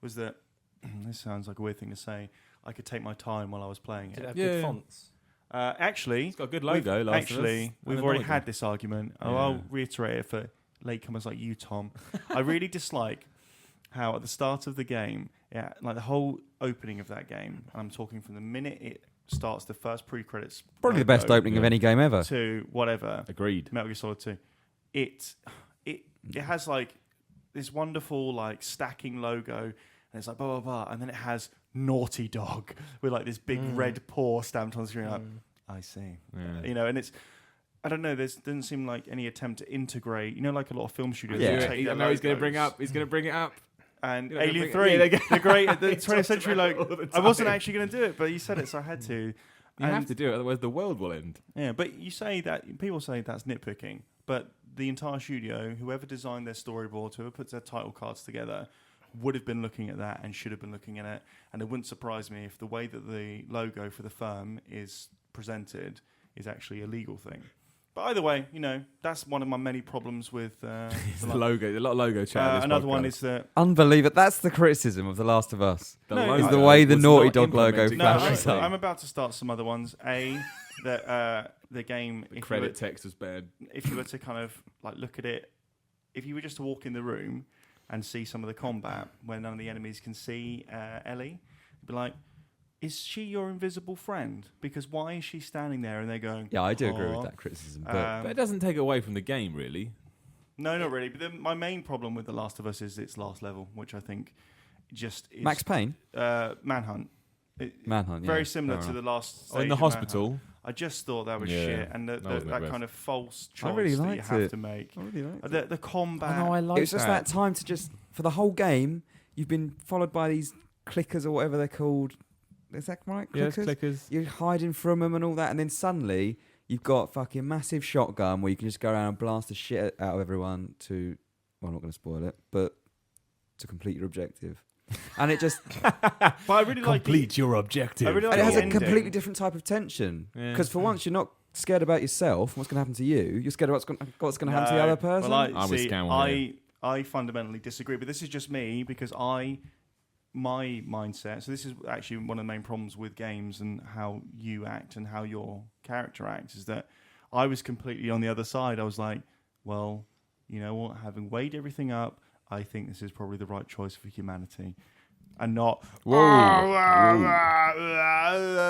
Speaker 3: was that this sounds like a weird thing to say. I could take my time while I was playing
Speaker 4: Did it
Speaker 3: it.
Speaker 4: have
Speaker 1: Yeah.
Speaker 4: good fonts?
Speaker 3: Actually,
Speaker 1: It's got a good logo. Last of Us.
Speaker 3: we've
Speaker 1: And
Speaker 3: already
Speaker 1: annoyed
Speaker 3: had
Speaker 1: them.
Speaker 3: this argument.
Speaker 1: Yeah.
Speaker 3: I'll reiterate it for latecomers like you, Tom. I really dislike how at the start of the game, like the whole opening of that game, and I'm talking from the minute it starts, the first pre-credits,
Speaker 2: Probably the best
Speaker 3: logo
Speaker 2: opening of any game ever.
Speaker 3: to whatever,
Speaker 1: Agreed.
Speaker 3: Metal Gear Solid 2. It has like this wonderful like stacking logo, and it's like blah blah blah, and then it has Naughty Dog with like this big red paw stamped on the screen. Like, I see,
Speaker 1: Yeah.
Speaker 3: and it's. I don't know. There doesn't seem like any attempt to integrate. Like a lot of film studios.
Speaker 2: Yeah.
Speaker 3: will take their
Speaker 1: I know he's going to bring
Speaker 3: logos.
Speaker 1: up. He's going to bring it up.
Speaker 3: And
Speaker 1: You're gonna
Speaker 3: Alien
Speaker 1: bring-
Speaker 3: 3,
Speaker 1: yeah, they go-
Speaker 3: the great, the
Speaker 1: He
Speaker 3: 20th
Speaker 1: talks
Speaker 3: century
Speaker 1: about it
Speaker 3: logo.
Speaker 1: all the
Speaker 3: I wasn't
Speaker 1: time.
Speaker 3: actually going to do it, but you said it, so I had to.
Speaker 1: You
Speaker 3: And-
Speaker 1: have to do it, otherwise the world will end.
Speaker 3: Yeah, but you say that people say that's nitpicking, but the entire studio, whoever designed their storyboard, whoever puts their title cards together, would have been looking at that and should have been looking at it. And it wouldn't surprise me if the way that the logo for the firm is presented is actually a legal thing. But either way, that's one of my many problems with
Speaker 1: The logo, a lot of logo chat.
Speaker 3: another one is that
Speaker 2: Unbelievable. That's the criticism of The Last of Us.
Speaker 1: the
Speaker 3: No,
Speaker 1: logo
Speaker 3: is
Speaker 2: the way the
Speaker 1: was
Speaker 2: Naughty
Speaker 1: not
Speaker 2: Dog logo
Speaker 1: implemented
Speaker 3: no,
Speaker 2: flashes
Speaker 1: correctly.
Speaker 3: I'm about to start some other ones. That the game,
Speaker 1: The credit text was bad.
Speaker 3: if you were to kind of like look at it, if you were just to walk in the room and see some of the combat where none of the enemies can see Ellie, you'd be like, is she your invisible friend? Because why is she standing there? And they're going,
Speaker 2: Yeah, I do agree
Speaker 3: "Oh."
Speaker 2: with that criticism. But
Speaker 1: But it doesn't take away from the game, really.
Speaker 3: No, not really. But then my main problem with The Last of Us is its last level, which I think just is
Speaker 2: Max Payne?
Speaker 3: Manhunt.
Speaker 2: Manhunt, yeah.
Speaker 3: Very similar
Speaker 2: fair
Speaker 3: to
Speaker 2: enough.
Speaker 3: the last.
Speaker 1: Oh, in
Speaker 3: stage
Speaker 1: the
Speaker 3: of Manhunt.
Speaker 1: hospital.
Speaker 3: I just thought that was
Speaker 1: Yeah,
Speaker 3: shit, and
Speaker 1: that wasn't the
Speaker 3: that
Speaker 1: best.
Speaker 3: kind of false
Speaker 2: I
Speaker 3: choice
Speaker 2: really
Speaker 3: that you
Speaker 2: liked
Speaker 3: have
Speaker 2: it.
Speaker 3: to make.
Speaker 2: I really liked
Speaker 3: The combat.
Speaker 1: I like
Speaker 2: it was just that time to just, for the whole game, you've been followed by these clickers or whatever they're called. Is that right?
Speaker 1: Yes,
Speaker 2: Clickers?
Speaker 1: clickers.
Speaker 2: You're hiding from them and all that, and then suddenly you've got fucking massive shotgun where you can just go around and blast the shit out of everyone to, well, I'm not going to spoil it, but to complete your objective. And it just,
Speaker 3: But I really like
Speaker 1: your objective.
Speaker 3: I really
Speaker 2: and
Speaker 3: like
Speaker 2: it has
Speaker 3: the
Speaker 2: a
Speaker 3: ending.
Speaker 2: completely different type of tension.
Speaker 1: Yeah.
Speaker 2: Because for once, you're not scared about yourself, what's going to happen to you. You're scared about what's going to happen to the other person.
Speaker 3: Well,
Speaker 1: I'm with Scowl
Speaker 3: I fundamentally disagree, but this is just me because my mindset. So this is actually one of the main problems with games and how you act and how your character acts is that I was completely on the other side. I was like, well, you know what? Having weighed everything up, I think this is probably the right choice for humanity. And not.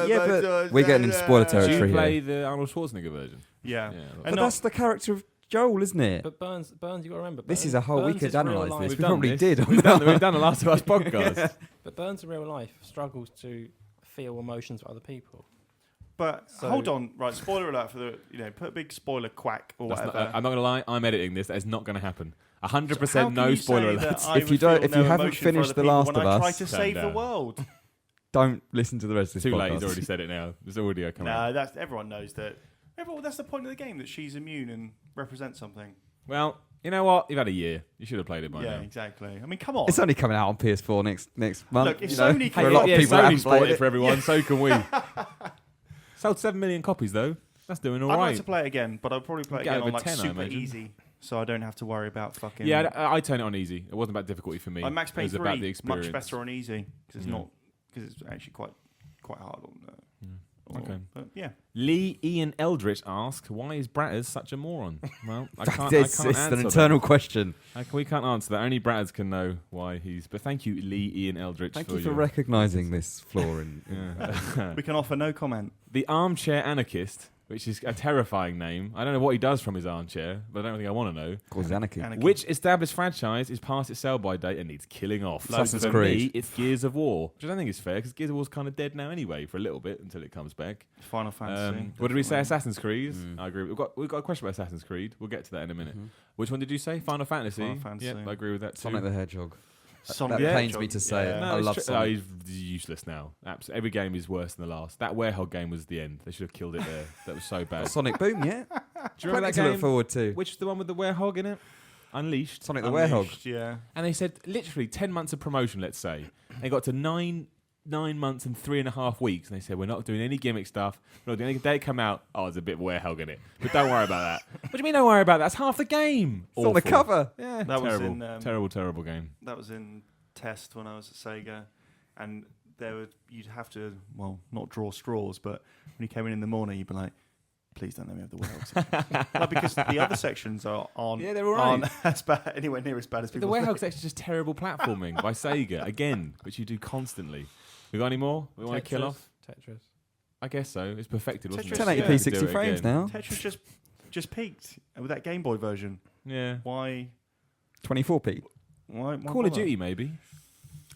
Speaker 2: Yeah, but we're getting into spoiler
Speaker 1: Did
Speaker 2: territory
Speaker 1: you play
Speaker 2: here.
Speaker 1: the Arnold Schwarzenegger version?
Speaker 3: Yeah.
Speaker 1: Yeah.
Speaker 2: But
Speaker 3: And
Speaker 2: that's the character of Joel, isn't it?
Speaker 4: But Burns, you got to remember.
Speaker 2: This
Speaker 4: Burns-
Speaker 2: is a whole. We
Speaker 4: Burns
Speaker 2: could
Speaker 4: is real
Speaker 2: analyse
Speaker 4: life.
Speaker 2: this.
Speaker 1: We've
Speaker 2: We
Speaker 1: done
Speaker 2: probably
Speaker 1: this.
Speaker 2: did.
Speaker 1: We've done the Last of Us podcast.
Speaker 4: But Burns in real life struggles to feel emotions for other people.
Speaker 3: But
Speaker 4: So-
Speaker 3: hold on, right? Spoiler alert for the put a big spoiler quack or
Speaker 1: That's
Speaker 3: whatever.
Speaker 1: not, I'm not going to lie. I'm editing this. That is not going to happen.
Speaker 3: So how
Speaker 1: 100%
Speaker 3: can
Speaker 1: no
Speaker 3: you
Speaker 1: spoiler
Speaker 3: say that
Speaker 1: alerts.
Speaker 3: I
Speaker 2: If you
Speaker 3: would
Speaker 2: don't-
Speaker 3: feel
Speaker 2: if
Speaker 3: no
Speaker 2: you haven't
Speaker 3: emotion for
Speaker 2: finished
Speaker 3: other
Speaker 2: The
Speaker 3: people
Speaker 2: Last
Speaker 3: when
Speaker 2: of
Speaker 3: I try
Speaker 2: Us-
Speaker 3: to
Speaker 1: Calm
Speaker 3: save the
Speaker 1: down.
Speaker 3: world.
Speaker 2: Don't listen to the rest of this
Speaker 1: Too
Speaker 2: podcast.
Speaker 1: late. He's already said it now. There's audio coming.
Speaker 3: No, that's everyone knows that. Everyone, that's the point of the game that she's immune and represents something.
Speaker 1: Well, You know what? You've had a year. You should have played it by
Speaker 3: Yeah,
Speaker 1: now.
Speaker 3: exactly. I mean, come on.
Speaker 2: It's only coming out on PS4 next month.
Speaker 3: Look, if
Speaker 2: you know,
Speaker 3: Sony
Speaker 2: for
Speaker 3: can-
Speaker 2: a lot of
Speaker 1: yeah,
Speaker 2: people that haven't
Speaker 1: Sony's bought
Speaker 2: played
Speaker 1: it for everyone, so can we. Sold 7 million copies, though. That's doing all
Speaker 3: I'd
Speaker 1: right.
Speaker 3: like to play it again, but I'll probably play it
Speaker 1: Get
Speaker 3: again
Speaker 1: over
Speaker 3: on like
Speaker 1: 10, I
Speaker 3: super
Speaker 1: imagine.
Speaker 3: easy, so I don't have to worry about fucking.
Speaker 1: Yeah, I turn it on easy. It wasn't about difficulty for me.
Speaker 3: Like Max
Speaker 1: it
Speaker 3: Payne
Speaker 1: was
Speaker 3: 3,
Speaker 1: about the experience.
Speaker 3: much better on easy because it's
Speaker 1: Yeah.
Speaker 3: not because it's actually quite hard on.
Speaker 1: Okay.
Speaker 3: But yeah.
Speaker 1: Lee Ian Eldritch asked, "Why is Bratters such a moron?" Well, I can't.
Speaker 2: it's
Speaker 1: answer
Speaker 2: an
Speaker 1: that.
Speaker 2: internal question.
Speaker 1: We can't answer that. Only Bratters can know why he's. But thank you, Lee Ian Eldritch.
Speaker 2: Thank
Speaker 1: for
Speaker 2: you for
Speaker 1: your-
Speaker 2: recognising this flaw in.
Speaker 1: Yeah.
Speaker 3: We can offer no comment.
Speaker 1: The Armchair Anarchist, which is a terrifying name. I don't know what he does from his armchair, but I don't think I want to know.
Speaker 2: Causes anarchy.
Speaker 3: Anarchy.
Speaker 1: Which established franchise is past its sell-by date and needs killing off?
Speaker 2: Assassin's
Speaker 1: For
Speaker 2: Creed.
Speaker 1: me, it's Gears of War, which I don't think is fair because Gears of War's kind of dead now anyway for a little bit until it comes back.
Speaker 3: Final Fantasy.
Speaker 1: What did we say?
Speaker 3: definitely.
Speaker 1: Assassin's Creed. I agree. We've got a question about Assassin's Creed. We'll get to that in a minute. Which one did you say? Final Fantasy.
Speaker 3: Final Fantasy.
Speaker 1: Yep, I agree with that too.
Speaker 2: Sonic the Hedgehog.
Speaker 3: Sonic
Speaker 2: That
Speaker 3: the
Speaker 2: pains
Speaker 3: Hedgehog.
Speaker 2: me to say it.
Speaker 3: Yeah.
Speaker 2: I
Speaker 1: it's
Speaker 2: love
Speaker 1: true.
Speaker 2: Sonic.
Speaker 1: He's useless now. Absolutely. Every game is worse than the last. That Werehog game was the end. They should have killed it there. That was so bad.
Speaker 2: Got Sonic Boom, yeah.
Speaker 1: Do you remember
Speaker 2: Plenty
Speaker 1: that
Speaker 2: to look
Speaker 1: game?
Speaker 2: forward to.
Speaker 1: Which is the one with the Werehog in it? Unleashed.
Speaker 2: Sonic the Werehog.
Speaker 3: Unleashed, Yeah.
Speaker 1: And they said literally 10 months of promotion, let's say. They got to nine months and 3.5 weeks, and they said, we're not doing any gimmick stuff. We're not doing any. They come out, there's a bit of Werehog in it. But don't worry about that. What do you mean don't worry about that? That's half the game.
Speaker 2: It's on the
Speaker 1: Awful.
Speaker 2: cover.
Speaker 1: Yeah,
Speaker 3: That was
Speaker 1: terrible.
Speaker 3: in,
Speaker 1: terrible game.
Speaker 3: That was in test when I was at Sega, and you'd have to not draw straws, but when you came in the morning, you'd be like, please don't let me have the Werehog section. Like, because the other sections aren't
Speaker 1: Yeah, they're all right.
Speaker 3: aren't as bad, anywhere near as bad as
Speaker 1: The
Speaker 3: people
Speaker 1: Werehog
Speaker 3: think.
Speaker 1: section is just terrible platforming by Sega, again, which you do constantly. We got any more we want to kill off?
Speaker 4: Tetris.
Speaker 1: I guess so. It's perfected, wasn't it?
Speaker 3: Tetris,
Speaker 2: 1080p,
Speaker 3: yeah.
Speaker 1: Do
Speaker 2: 60
Speaker 1: it
Speaker 2: frames
Speaker 1: again.
Speaker 2: now.
Speaker 3: Tetris just peaked with that Game Boy version.
Speaker 1: Yeah.
Speaker 3: Why?
Speaker 2: 24p.
Speaker 3: Why
Speaker 1: Call of
Speaker 3: bother?
Speaker 1: Duty, maybe.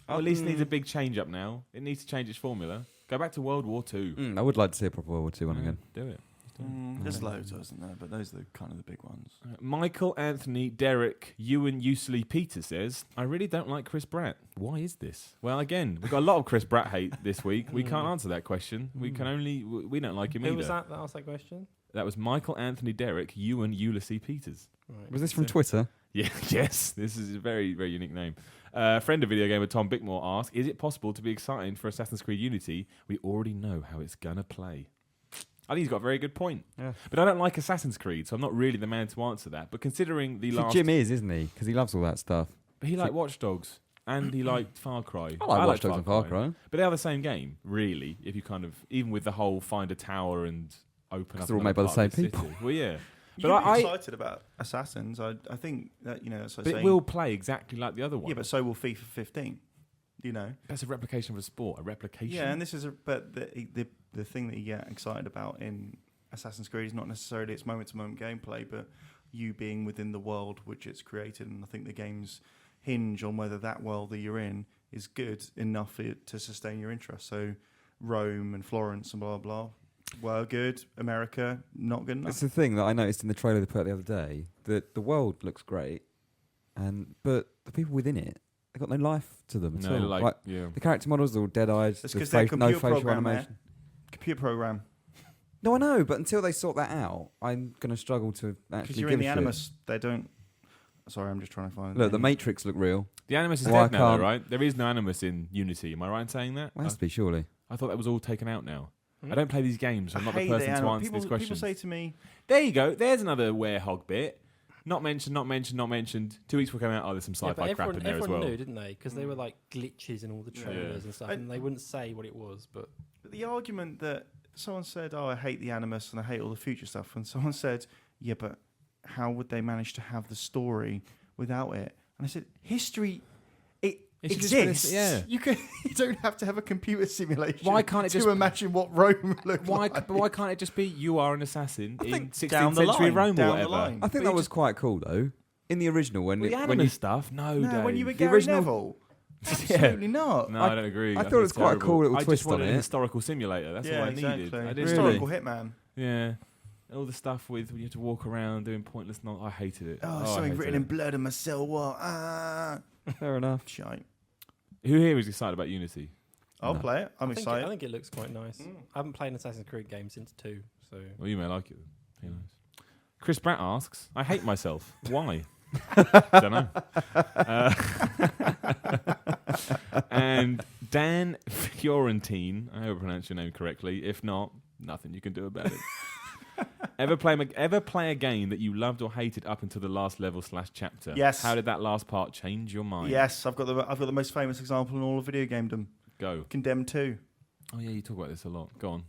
Speaker 1: Or at least needs a big change up now. It needs to change its formula. Go back to World War II.
Speaker 2: I would like to see a proper World War II one
Speaker 1: Yeah,
Speaker 2: again.
Speaker 1: do it.
Speaker 3: There's loads, isn't there? But those are kind of the big ones.
Speaker 1: Michael Anthony Derek Ewan Usley Peter says, I really don't like Chris Pratt. Why is this? Well, again, we've got a lot of Chris Pratt hate this week. We can't answer that question. We don't like him
Speaker 4: Who
Speaker 1: either.
Speaker 4: was that asked that question?
Speaker 1: That was Michael Anthony Derek Ewan Ulysses Peters.
Speaker 4: Right.
Speaker 2: Was this from Twitter?
Speaker 1: Yeah, yes. This is a very, very unique name. Friend of VideoGamer Tom Bickmore asked, is it possible to be excited for Assassin's Creed Unity? We already know how it's going to play. I think he's got a very good point.
Speaker 2: Yeah.
Speaker 1: But I don't like Assassin's Creed, so I'm not really the man to answer that. But considering the last...
Speaker 2: Jim is, isn't he? Because he loves all that stuff.
Speaker 1: But he liked Watch Dogs and he liked Far Cry.
Speaker 2: I like Watch Dogs and Far Cry.
Speaker 1: But they are the same game, really, if you kind of... Even with the whole find a tower and open up...
Speaker 2: they're all
Speaker 1: another
Speaker 2: made by the
Speaker 1: part of
Speaker 2: same
Speaker 1: city.
Speaker 2: people.
Speaker 1: Well, yeah.
Speaker 3: But
Speaker 1: But
Speaker 3: I'm
Speaker 1: I
Speaker 3: excited about Assassins. I think that that's what
Speaker 1: but
Speaker 3: I'm
Speaker 1: it
Speaker 3: saying.
Speaker 1: will play exactly like the other one.
Speaker 3: Yeah, but so will FIFA 15. You know.
Speaker 1: That's a replication of a sport. A replication.
Speaker 3: Yeah, and this is but the thing that you get excited about in Assassin's Creed is not necessarily its moment-to-moment gameplay, but you being within the world which it's created. And I think the games hinge on whether that world that you're in is good enough for it to sustain your interest. So Rome and Florence and blah blah blah were good. America not good enough.
Speaker 2: That's the thing that I noticed in the trailer they put out the other day. That the world looks great, but the people within it, they've got no life to them at all.
Speaker 1: like yeah.
Speaker 2: The character models are all dead-eyed.
Speaker 3: That's
Speaker 2: the
Speaker 3: because they're
Speaker 2: no
Speaker 3: computer
Speaker 2: facial
Speaker 3: program,
Speaker 2: animation.
Speaker 3: Computer program.
Speaker 2: No, I know, but until they sort that out, I'm going to struggle to
Speaker 3: Because
Speaker 2: actually
Speaker 3: you're
Speaker 2: give
Speaker 3: in the
Speaker 2: a shit.
Speaker 3: Animus, they don't. Sorry, I'm just trying to find.
Speaker 2: Look, the Matrix look real.
Speaker 1: The Animus is
Speaker 2: Why
Speaker 1: dead now, though,
Speaker 2: can't-
Speaker 1: right? There is no Animus in Unity. Am I right in saying that?
Speaker 2: Well, has to be, surely.
Speaker 1: I thought that was all taken out now. I don't play these games. So I'm not the
Speaker 3: hate
Speaker 1: person to
Speaker 3: Animus.
Speaker 1: answer these
Speaker 3: People
Speaker 1: questions.
Speaker 3: say to me,
Speaker 1: There you go. There's another Werehog bit. Not mentioned, not mentioned, not mentioned. 2 weeks will come out. Oh, there's some
Speaker 4: Yeah,
Speaker 1: sci-fi
Speaker 4: but
Speaker 1: crap in there as
Speaker 4: everyone
Speaker 1: well.
Speaker 4: knew, didn't they? Because they were like glitches in all the trailers and stuff,
Speaker 3: And-
Speaker 4: and they wouldn't say what it was. But
Speaker 3: but the argument that someone said, "Oh, I hate the Animus and I hate all the future stuff," and someone said, "Yeah, but how would they manage to have the story without it?" And I said, "History, it
Speaker 1: It's just been a-
Speaker 3: exists.
Speaker 1: yeah.
Speaker 3: You don't have to have a computer simulation.
Speaker 1: Why can't it
Speaker 3: to
Speaker 1: just-
Speaker 3: imagine what Rome looked
Speaker 1: Why?
Speaker 3: like?
Speaker 1: But why can't it just be you are an assassin
Speaker 3: I
Speaker 1: in
Speaker 3: think
Speaker 1: 16th
Speaker 3: down the
Speaker 1: century
Speaker 3: line,
Speaker 1: Rome or
Speaker 3: down the
Speaker 1: whatever?
Speaker 3: line.
Speaker 2: I think that was quite cool, though. In the original, when
Speaker 1: Well, the
Speaker 2: when
Speaker 1: Animus
Speaker 2: you
Speaker 1: stuff. No,
Speaker 3: No,
Speaker 1: Dave.
Speaker 3: when you were
Speaker 2: The
Speaker 3: Gary
Speaker 2: original-
Speaker 3: Neville, absolutely not.
Speaker 1: No, I don't agree.
Speaker 2: I
Speaker 1: That
Speaker 2: thought it was
Speaker 1: sounds
Speaker 2: quite a
Speaker 1: terrible.
Speaker 2: cool little
Speaker 1: I
Speaker 2: twist
Speaker 1: just wanted
Speaker 2: on
Speaker 1: an
Speaker 2: it.
Speaker 1: historical simulator. That's
Speaker 3: yeah,
Speaker 1: all I
Speaker 3: exactly.
Speaker 1: needed. I
Speaker 3: The
Speaker 1: didn't.
Speaker 3: historical hitman.
Speaker 1: Yeah. All the stuff with when you have to walk around doing pointless. I hated it.
Speaker 3: Oh,
Speaker 1: I
Speaker 3: something
Speaker 1: hated
Speaker 3: written
Speaker 1: it.
Speaker 3: in blood on my cell wall.
Speaker 2: Fair enough.
Speaker 3: Shite.
Speaker 1: Who here is excited about Unity?
Speaker 3: I'll
Speaker 2: No.
Speaker 3: play it. I'm
Speaker 4: I
Speaker 3: excited.
Speaker 4: think it looks quite nice. I haven't played an Assassin's Creed game since 2, so
Speaker 1: Well, you may like it. Who knows? Chris Pratt asks, "I hate myself. Why?" Don't know. And Dan Fiorentine, I hope I pronounced your name correctly. If not, nothing you can do about it. Ever play a game that you loved or hated up until the last level / chapter?
Speaker 3: Yes.
Speaker 1: How did that last part change your mind?
Speaker 3: Yes, I've got the most famous example in all of video gamedom.
Speaker 1: Go.
Speaker 3: Condemned 2.
Speaker 1: Oh yeah, you talk about this a lot. Go on.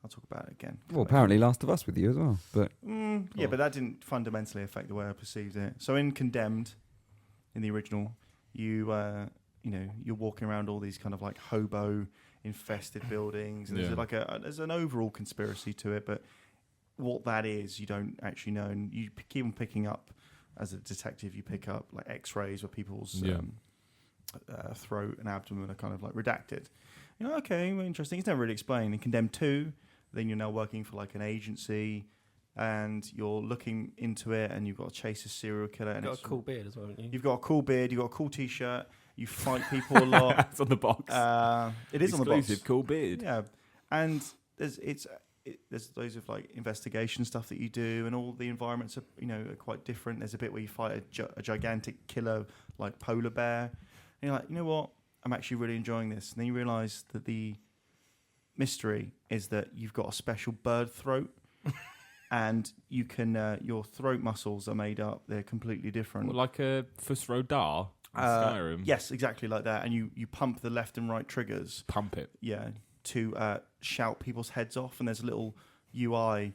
Speaker 3: I'll talk about it again.
Speaker 2: Well, apparently Last of Us with you as well. But
Speaker 3: Yeah, but that didn't fundamentally affect the way I perceived it. So in Condemned, in the original, you're walking around all these kind of like hobo infested buildings, and there's like there's an overall conspiracy to it, but what that is, you don't actually know, and you keep on picking up as a detective. You pick up like X-rays where people's throat and abdomen are kind of like redacted. You know, okay, well, interesting. It's never really explained. In Condemned 2, then you're now working for like an agency, and you're looking into it, and you've got to chase a serial killer.
Speaker 4: You've got a cool beard as well, haven't you?
Speaker 3: You've got a cool beard. You've got a cool T-shirt. You fight people a lot.
Speaker 1: It's on the box.
Speaker 3: It is on the box.
Speaker 1: Exclusive, cool beard.
Speaker 3: Yeah, and there's loads of like investigation stuff that you do, and all the environments are are quite different. There's a bit where you fight a gigantic killer like polar bear, and you're like, you know what? I'm actually really enjoying this. And then you realise that the mystery is that you've got a special bird throat, and you can your throat muscles are made up. They're completely different.
Speaker 1: Well, like a Fusrodar in Skyrim.
Speaker 3: Yes, exactly like that. And you pump the left and right triggers.
Speaker 1: Pump it.
Speaker 3: Yeah, to shout people's heads off. And there's a little UI,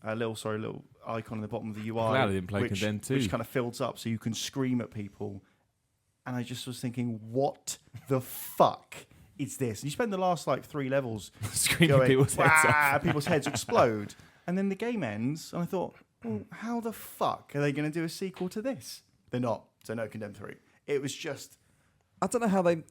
Speaker 3: little icon on the bottom of the UI.
Speaker 1: Glad I didn't play Condemned 2.
Speaker 3: Which kind of fills up so you can scream at people. And I just was thinking, what the fuck is this? And you spend the last like 3 levels
Speaker 1: Screaming people's heads off.
Speaker 3: people's heads explode. And then the game ends, and I thought, well, how the fuck are they going to do a sequel to this? They're not. So no Condemned 3. It was just...
Speaker 2: I don't know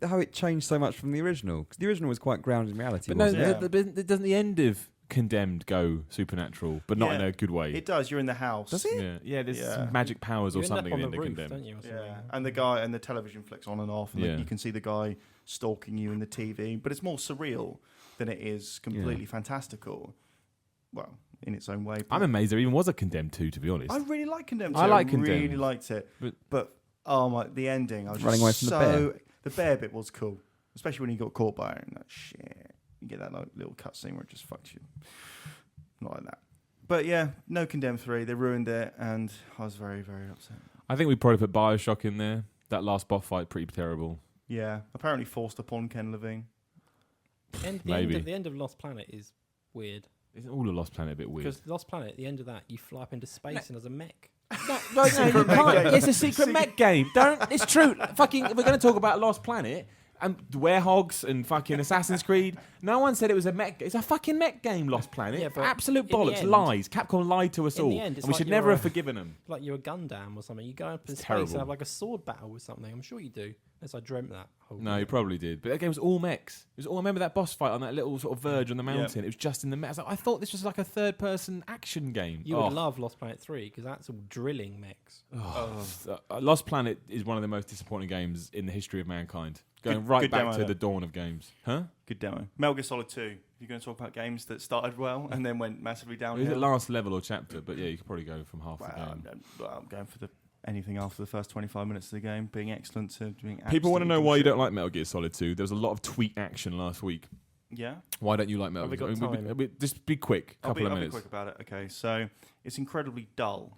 Speaker 2: how it changed so much from the original, because the original was quite grounded in reality.
Speaker 1: But no,
Speaker 2: wasn't it?
Speaker 1: doesn't the end of Condemned go supernatural, but not in a good way?
Speaker 3: It does. You're in the house.
Speaker 2: Does it?
Speaker 1: Yeah, there's some magic powers or
Speaker 4: You end up
Speaker 1: something
Speaker 4: on
Speaker 1: in
Speaker 4: the
Speaker 1: the
Speaker 4: roof,
Speaker 1: Condemned.
Speaker 4: don't you? Or something?
Speaker 3: Yeah, and the television flicks on and off, and
Speaker 1: Yeah.
Speaker 3: you can see the guy stalking you in the TV. But it's more surreal than it is completely fantastical. Well, in its own way.
Speaker 1: I'm amazed there even was a Condemned 2, to be honest.
Speaker 3: I really like Condemned 2.
Speaker 1: I like
Speaker 3: really
Speaker 1: Condemned.
Speaker 3: liked it.
Speaker 1: But-
Speaker 3: But oh my, the ending! I was
Speaker 2: Running away
Speaker 3: just
Speaker 2: from the bear.
Speaker 3: The bear bit was cool, especially when he got caught by it. And that shit, you get that like, little cutscene where it just fucks you. Not like that. But yeah, no Condemned 3. They ruined it, and I was very, very upset.
Speaker 1: I think we probably put Bioshock in there. That last boss fight, pretty terrible.
Speaker 3: Yeah, apparently forced upon Ken Levine.
Speaker 1: Maybe.
Speaker 4: The end of Lost Planet is weird.
Speaker 1: Isn't all of Lost Planet a bit weird?
Speaker 4: Because Lost Planet, at the end of that, you fly up into space and as a mech.
Speaker 1: No, you can't. It's a secret mech game. It's true. Fucking, if we're going to talk about Lost Planet and Werehogs and fucking Assassin's Creed, no one said it was a mech. It's a fucking mech game, Lost Planet.
Speaker 4: Yeah, but
Speaker 1: absolute
Speaker 4: in the
Speaker 1: bollocks,
Speaker 4: end-
Speaker 1: lies. Capcom lied to us
Speaker 4: in
Speaker 1: all,
Speaker 4: the end, it's
Speaker 1: and we
Speaker 4: like
Speaker 1: should
Speaker 4: you're
Speaker 1: never
Speaker 4: a-
Speaker 1: have forgiven them.
Speaker 4: Like you're a Gundam or something. You go up in
Speaker 1: It's
Speaker 4: space
Speaker 1: terrible.
Speaker 4: and have like a sword battle with something. I'm sure you do. Unless I dreamt that. Whole
Speaker 1: No,
Speaker 4: game.
Speaker 1: you probably did. But that game was all mechs. It was all. I remember that boss fight on that little sort of verge on the mountain. It was just in the mech. I thought this was like a third-person action game.
Speaker 4: You would love Lost Planet 3 because that's all drilling mechs.
Speaker 1: Lost Planet is one of the most disappointing games in the history of mankind. Going
Speaker 3: Good-
Speaker 1: right
Speaker 3: good
Speaker 1: back
Speaker 3: demo,
Speaker 1: to
Speaker 3: though.
Speaker 1: the dawn of games. Huh?
Speaker 3: Good demo. Metal Gear Solid 2. You're going to talk about games that started well and then went massively
Speaker 1: It
Speaker 3: downhill.
Speaker 1: was the last level or chapter, but yeah, you could probably go from half the
Speaker 3: Well,
Speaker 1: game.
Speaker 3: I'm going for anything after the first 25 minutes of the game being excellent to being
Speaker 1: People want to
Speaker 3: absolutely
Speaker 1: know why you
Speaker 3: bullshit.
Speaker 1: don't like Metal Gear Solid 2. There was a lot of tweet action last week.
Speaker 3: Yeah?
Speaker 1: Why don't you like Metal
Speaker 4: Have we
Speaker 1: Gear
Speaker 4: got time?
Speaker 1: Just be quick,
Speaker 3: I'll
Speaker 1: couple of
Speaker 3: be
Speaker 1: minutes.
Speaker 3: quick about it. Okay, so it's incredibly dull.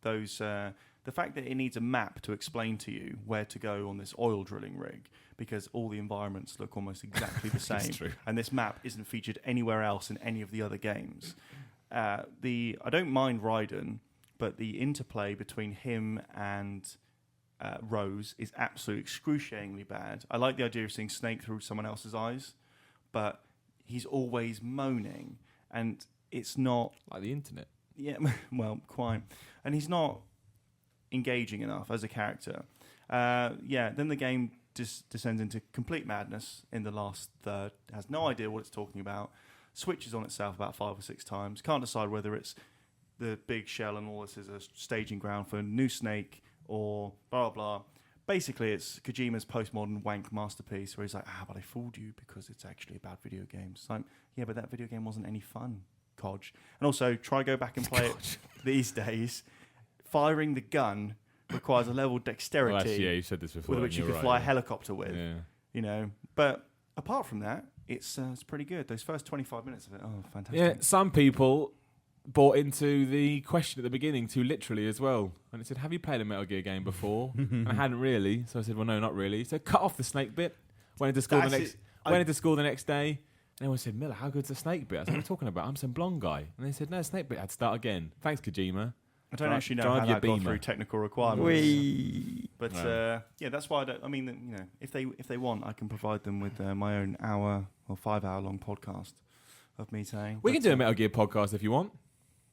Speaker 3: The fact that it needs a map to explain to you where to go on this oil drilling rig because all the environments look almost exactly the same,
Speaker 1: true.
Speaker 3: and this map isn't featured anywhere else in any of the other games. I don't mind Raiden, but the interplay between him and Rose is absolutely excruciatingly bad. I like the idea of seeing Snake through someone else's eyes, but he's always moaning, and it's not.
Speaker 1: Like the internet.
Speaker 3: Yeah, well, quite. And he's not engaging enough as a character. Then the game just descends into complete madness in the last third. Has no idea what it's talking about. Switches on itself about 5 or 6 times. Can't decide whether it's the big shell and all this is a staging ground for a new Snake or blah, blah, blah. Basically, it's Kojima's postmodern wank masterpiece where he's like, but I fooled you because it's actually about video games. It's like, yeah, but that video game wasn't any fun, Codge. And also, try go back and play it these days. Firing the gun requires a level of
Speaker 1: Well,
Speaker 3: dexterity
Speaker 1: actually, yeah, you said this before.
Speaker 3: with which you
Speaker 1: you're
Speaker 3: could
Speaker 1: right,
Speaker 3: fly a
Speaker 1: yeah.
Speaker 3: helicopter with.
Speaker 1: Yeah.
Speaker 3: You know, but apart from that, it's pretty good. Those first 25 minutes of it, fantastic.
Speaker 1: Yeah, some people bought into the question at the beginning too literally as well. And it said, have you played a Metal Gear game before? And I hadn't really. So I said, well, no, not really. So cut off the snake bit. Went into school the next day. And everyone said, Miller, how good's the snake bit? I said, what are you talking about? I'm some blonde guy. And they said, no, snake bit had to start again. Thanks, Kojima.
Speaker 3: I don't actually know
Speaker 1: drive
Speaker 3: how
Speaker 1: your
Speaker 3: that got
Speaker 1: Beamer.
Speaker 3: through technical requirements. But yeah, that's why I don't. I mean, you know, if they want, I can provide them with my own hour or 5-hour long podcast of me saying.
Speaker 1: We can do a Metal Gear podcast if you want.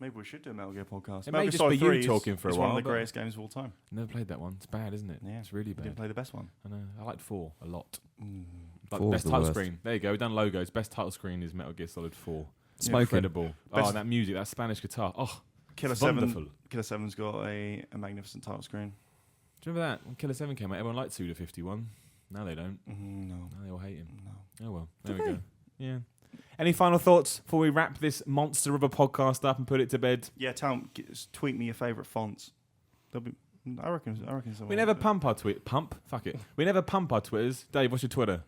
Speaker 3: Maybe we should do a Metal Gear podcast.
Speaker 1: It
Speaker 3: Metal
Speaker 1: may
Speaker 3: Gear
Speaker 1: just
Speaker 3: Solid
Speaker 1: be you
Speaker 3: 3
Speaker 1: talking for a
Speaker 3: is
Speaker 1: while,
Speaker 3: one of the
Speaker 1: but-
Speaker 3: greatest games of all time.
Speaker 1: Never played that one. It's bad, isn't it?
Speaker 3: Yeah,
Speaker 1: It's really
Speaker 3: You
Speaker 1: bad.
Speaker 3: didn't play the best one.
Speaker 1: I know. I liked 4 a lot. Like
Speaker 2: 4's
Speaker 1: best
Speaker 2: the
Speaker 1: title
Speaker 2: worst.
Speaker 1: screen. There you go. We've done logos. Best title screen is Metal Gear Solid 4.
Speaker 2: Smoking.
Speaker 1: Incredible.
Speaker 3: Best-
Speaker 1: Oh, that music, that Spanish guitar. Oh,
Speaker 3: Killer
Speaker 1: it's
Speaker 3: 7.
Speaker 1: wonderful.
Speaker 3: Killer 7's got a magnificent title screen.
Speaker 1: Do you remember that? When Killer 7 came out, everyone liked Suda 51. Now they don't.
Speaker 3: No,
Speaker 1: Now they all hate him.
Speaker 3: no.
Speaker 1: Oh well. There we go. Yeah. Any final thoughts before we wrap this monster of a podcast up and put it to bed?
Speaker 3: Yeah, tweet me your favourite fonts. They'll be. I reckon. Someone
Speaker 1: We never
Speaker 3: will do it.
Speaker 1: pump our Pump? Fuck it. We never pump our Twitters. Dave, what's your Twitter?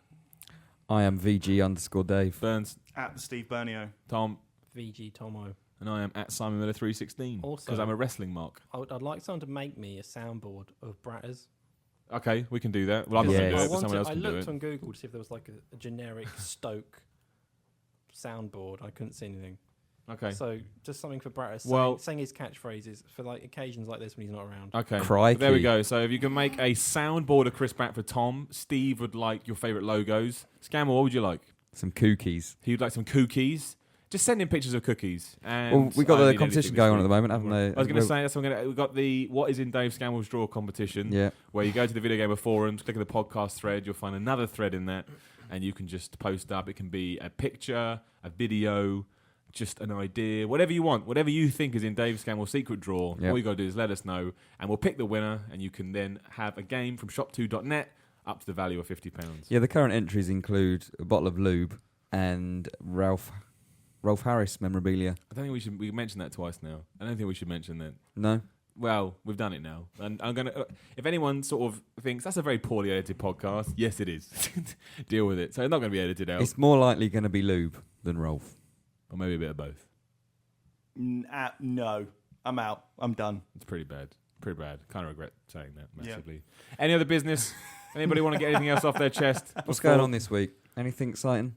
Speaker 2: I am VG_Dave.
Speaker 1: Burns,
Speaker 3: At the Steve Bernio.
Speaker 1: Tom,
Speaker 4: VG Tomo.
Speaker 1: and I am at Simon Miller 316
Speaker 4: Also-
Speaker 1: because I'm a wrestling mark.
Speaker 4: I'd like someone to make me a soundboard of Bratters.
Speaker 1: Okay, we can do that. Well, I'm not
Speaker 2: Yeah.
Speaker 1: going to do
Speaker 2: I
Speaker 1: it, but someone else
Speaker 4: I
Speaker 1: can do
Speaker 4: looked
Speaker 1: it.
Speaker 4: on Google to see if there was like a generic Stoke soundboard. I couldn't see anything.
Speaker 1: Okay.
Speaker 4: So just something for Bratters
Speaker 1: Well-
Speaker 4: saying his catchphrases for like occasions like this when he's not around.
Speaker 1: Okay.
Speaker 2: Crikey.
Speaker 1: There we go. So if you can make a soundboard of Chris Pratt for Tom, Steve would like your favourite logos. Scammer, what would you like?
Speaker 2: Some cookies.
Speaker 1: He would like some cookies. Just send him pictures of cookies. And
Speaker 2: Well, we got
Speaker 1: I
Speaker 2: the
Speaker 1: need
Speaker 2: competition
Speaker 1: anything
Speaker 2: going on
Speaker 1: this
Speaker 2: at the moment, haven't
Speaker 1: week.
Speaker 2: they?
Speaker 1: I was going to say that's what we've got the What is in Dave Scammell's Drawer competition.
Speaker 2: Yeah.
Speaker 1: Where you go to the Video Gamer forums, click on the podcast thread, you'll find another thread in that, and you can just post up. It can be a picture, a video, just an idea, whatever you want, whatever you think is in Dave Scammell's secret drawer.
Speaker 2: Yep.
Speaker 1: All you got to do is let us know, and we'll pick the winner, and you can then have a game from shop2.net up to the value of £50.
Speaker 2: Yeah, the current entries include a bottle of lube and Ralph Harris memorabilia.
Speaker 1: I don't think we mentioned that twice now. I don't think we should mention that.
Speaker 2: No?
Speaker 1: Well, we've done it now, and I'm gonna. If anyone sort of thinks that's a very poorly edited podcast, yes, it is. Deal with it. So it's not going to be edited out,
Speaker 2: It's more likely going to be lube than Rolf.
Speaker 1: or maybe a bit of both.
Speaker 3: No, I'm out. I'm done.
Speaker 1: It's pretty bad. Pretty bad. Kind of regret saying that massively. Any other business? Anybody want to get anything else off their chest?
Speaker 2: What's
Speaker 1: before-
Speaker 2: going on this week? Anything exciting?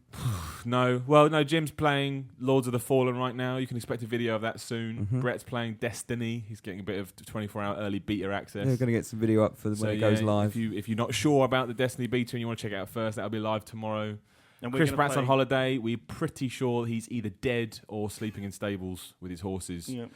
Speaker 1: No. Well, no. Jim's playing Lords of the Fallen right now. You can expect a video of that soon.
Speaker 2: Mhm.
Speaker 1: Brett's playing Destiny. He's getting a bit of 24-hour early beta access.
Speaker 2: Yeah, we're going to get some video up for when it goes live.
Speaker 1: If you're not sure about the Destiny beta and you want to check it out first, that'll be live tomorrow.
Speaker 3: And
Speaker 1: Chris Pratt's on holiday. We're pretty sure he's either dead or sleeping in stables with his horses.
Speaker 3: Yeah.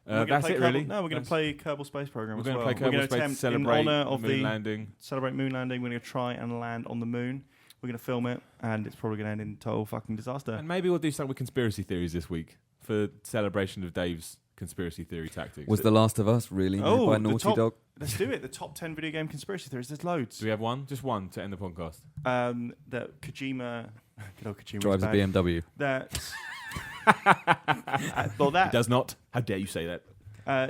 Speaker 1: That's it, really.
Speaker 3: No, we're going
Speaker 1: That's-
Speaker 3: to play Kerbal Space Program
Speaker 1: We're
Speaker 3: as
Speaker 1: going to
Speaker 3: well.
Speaker 1: play Kerbal Space to
Speaker 3: attempt,
Speaker 1: celebrate
Speaker 3: in honour
Speaker 1: the
Speaker 3: of
Speaker 1: moon
Speaker 3: the
Speaker 1: landing.
Speaker 3: celebrate moon landing. We're going to try and land on the moon. We're going to film it, and it's probably going to end in total fucking disaster.
Speaker 1: And maybe we'll do something with conspiracy theories this week for celebration of Dave's conspiracy theory tactics.
Speaker 2: Was The Last of Us really made
Speaker 3: Oh,
Speaker 2: by
Speaker 3: the
Speaker 2: Naughty
Speaker 3: top-
Speaker 2: Dog?
Speaker 3: Let's do it. The top 10 video game conspiracy theories. There's loads.
Speaker 1: Do we have one? Just one to end the podcast.
Speaker 3: That Kojima, good old Kojima
Speaker 2: Drives a
Speaker 3: is bad.
Speaker 2: BMW.
Speaker 3: That well,
Speaker 1: It
Speaker 3: that
Speaker 1: does not. How dare you say that?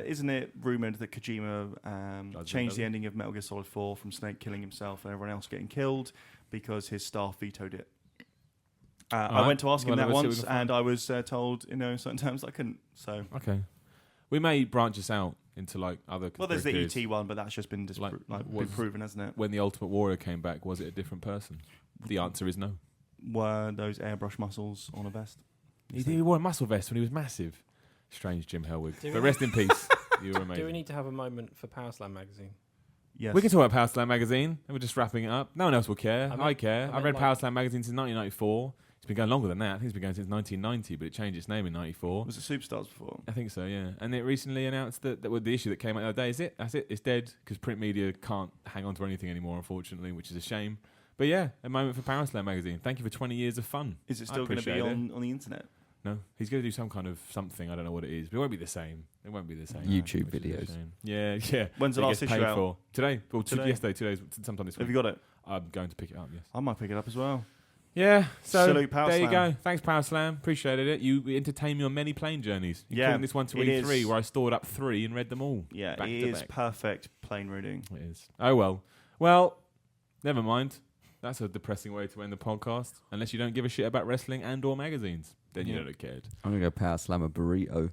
Speaker 3: isn't it rumored that Kojima
Speaker 1: Does
Speaker 3: changed
Speaker 1: it?
Speaker 3: the ending of Metal Gear Solid 4 from Snake killing himself and everyone else getting killed because his staff vetoed it. I
Speaker 1: Alright.
Speaker 3: went to ask him
Speaker 1: Well,
Speaker 3: that
Speaker 1: let's see what we
Speaker 3: once,
Speaker 1: can find.
Speaker 3: and I was told in certain terms I couldn't. So,
Speaker 1: Okay. We may branch this out into like other.
Speaker 3: well, there's the
Speaker 1: conspiracy
Speaker 3: ET one, but that's just been been
Speaker 1: was-
Speaker 3: proven, hasn't it?
Speaker 1: When the Ultimate Warrior came back, was it a different person? The answer is no.
Speaker 3: Were those airbrush muscles on a vest?
Speaker 1: He wore a muscle vest when he was massive. Strange Jim Hellwig.
Speaker 4: Do
Speaker 1: But
Speaker 4: we-
Speaker 1: rest in peace. You were amazing.
Speaker 4: Do we need to have a moment for Power Slam magazine?
Speaker 3: Yes.
Speaker 1: We can talk about Power Slam magazine, and we're just wrapping it up. No one else will care. I care.
Speaker 4: I
Speaker 1: I've
Speaker 4: meant
Speaker 1: read
Speaker 4: like-
Speaker 1: Power Slam magazine since 1994. It's been going longer than that. I think it's been going since 1990, but it changed its name in 94.
Speaker 3: Was it Superstars before?
Speaker 1: I think so, yeah. And it recently announced that the issue that came out the other day is it. That's it. It's dead because print media can't hang on to anything anymore, unfortunately, which is a shame. But yeah, a moment for Power Slam magazine. Thank you for 20 years of fun.
Speaker 3: Is it
Speaker 1: I
Speaker 3: still going to be
Speaker 1: appreciate it.
Speaker 3: on the internet?
Speaker 1: No, he's going to do some kind of something. I don't know what it is, but it won't be the same. It won't be the same.
Speaker 2: YouTube
Speaker 1: which is a
Speaker 2: videos.
Speaker 1: shame. Yeah.
Speaker 3: When's the
Speaker 1: It
Speaker 3: last
Speaker 1: gets
Speaker 3: issue
Speaker 1: paid
Speaker 3: out?
Speaker 1: for. Today. Well,
Speaker 3: Today?
Speaker 1: yesterday, 2 days, sometime this week.
Speaker 3: Have you got it?
Speaker 1: I'm going to pick it up, yes.
Speaker 3: I might pick it up as well.
Speaker 1: Yeah, so
Speaker 3: Salute Power
Speaker 1: there you
Speaker 3: Slam.
Speaker 1: go. Thanks, Power Slam. Appreciated it. You entertained me on many plane journeys,
Speaker 3: Yeah,
Speaker 1: including this one to
Speaker 3: it
Speaker 1: E3,
Speaker 3: is.
Speaker 1: where I stored up 3 and read them all.
Speaker 3: Yeah,
Speaker 1: back
Speaker 3: it
Speaker 1: to
Speaker 3: is
Speaker 1: back.
Speaker 3: perfect plane reading.
Speaker 1: It is. Oh, well. Well, never mind. That's a depressing way to end the podcast. Unless you don't give a shit about wrestling and or magazines. Then you don't have cared.
Speaker 2: I'm going to go Power Slam a burrito.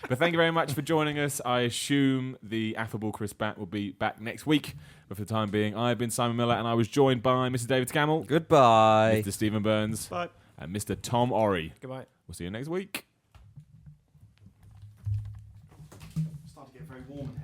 Speaker 1: But thank you very much for joining us. I assume the affable Chris Batt will be back next week. But for the time being, I've been Simon Miller and I was joined by Mr. David Scammell,
Speaker 2: Goodbye.
Speaker 1: Mr. Stephen Burns,
Speaker 3: Bye.
Speaker 1: and Mr. Tom Orry.
Speaker 4: Goodbye.
Speaker 1: We'll see you next week.
Speaker 3: Starting to get very warm in here.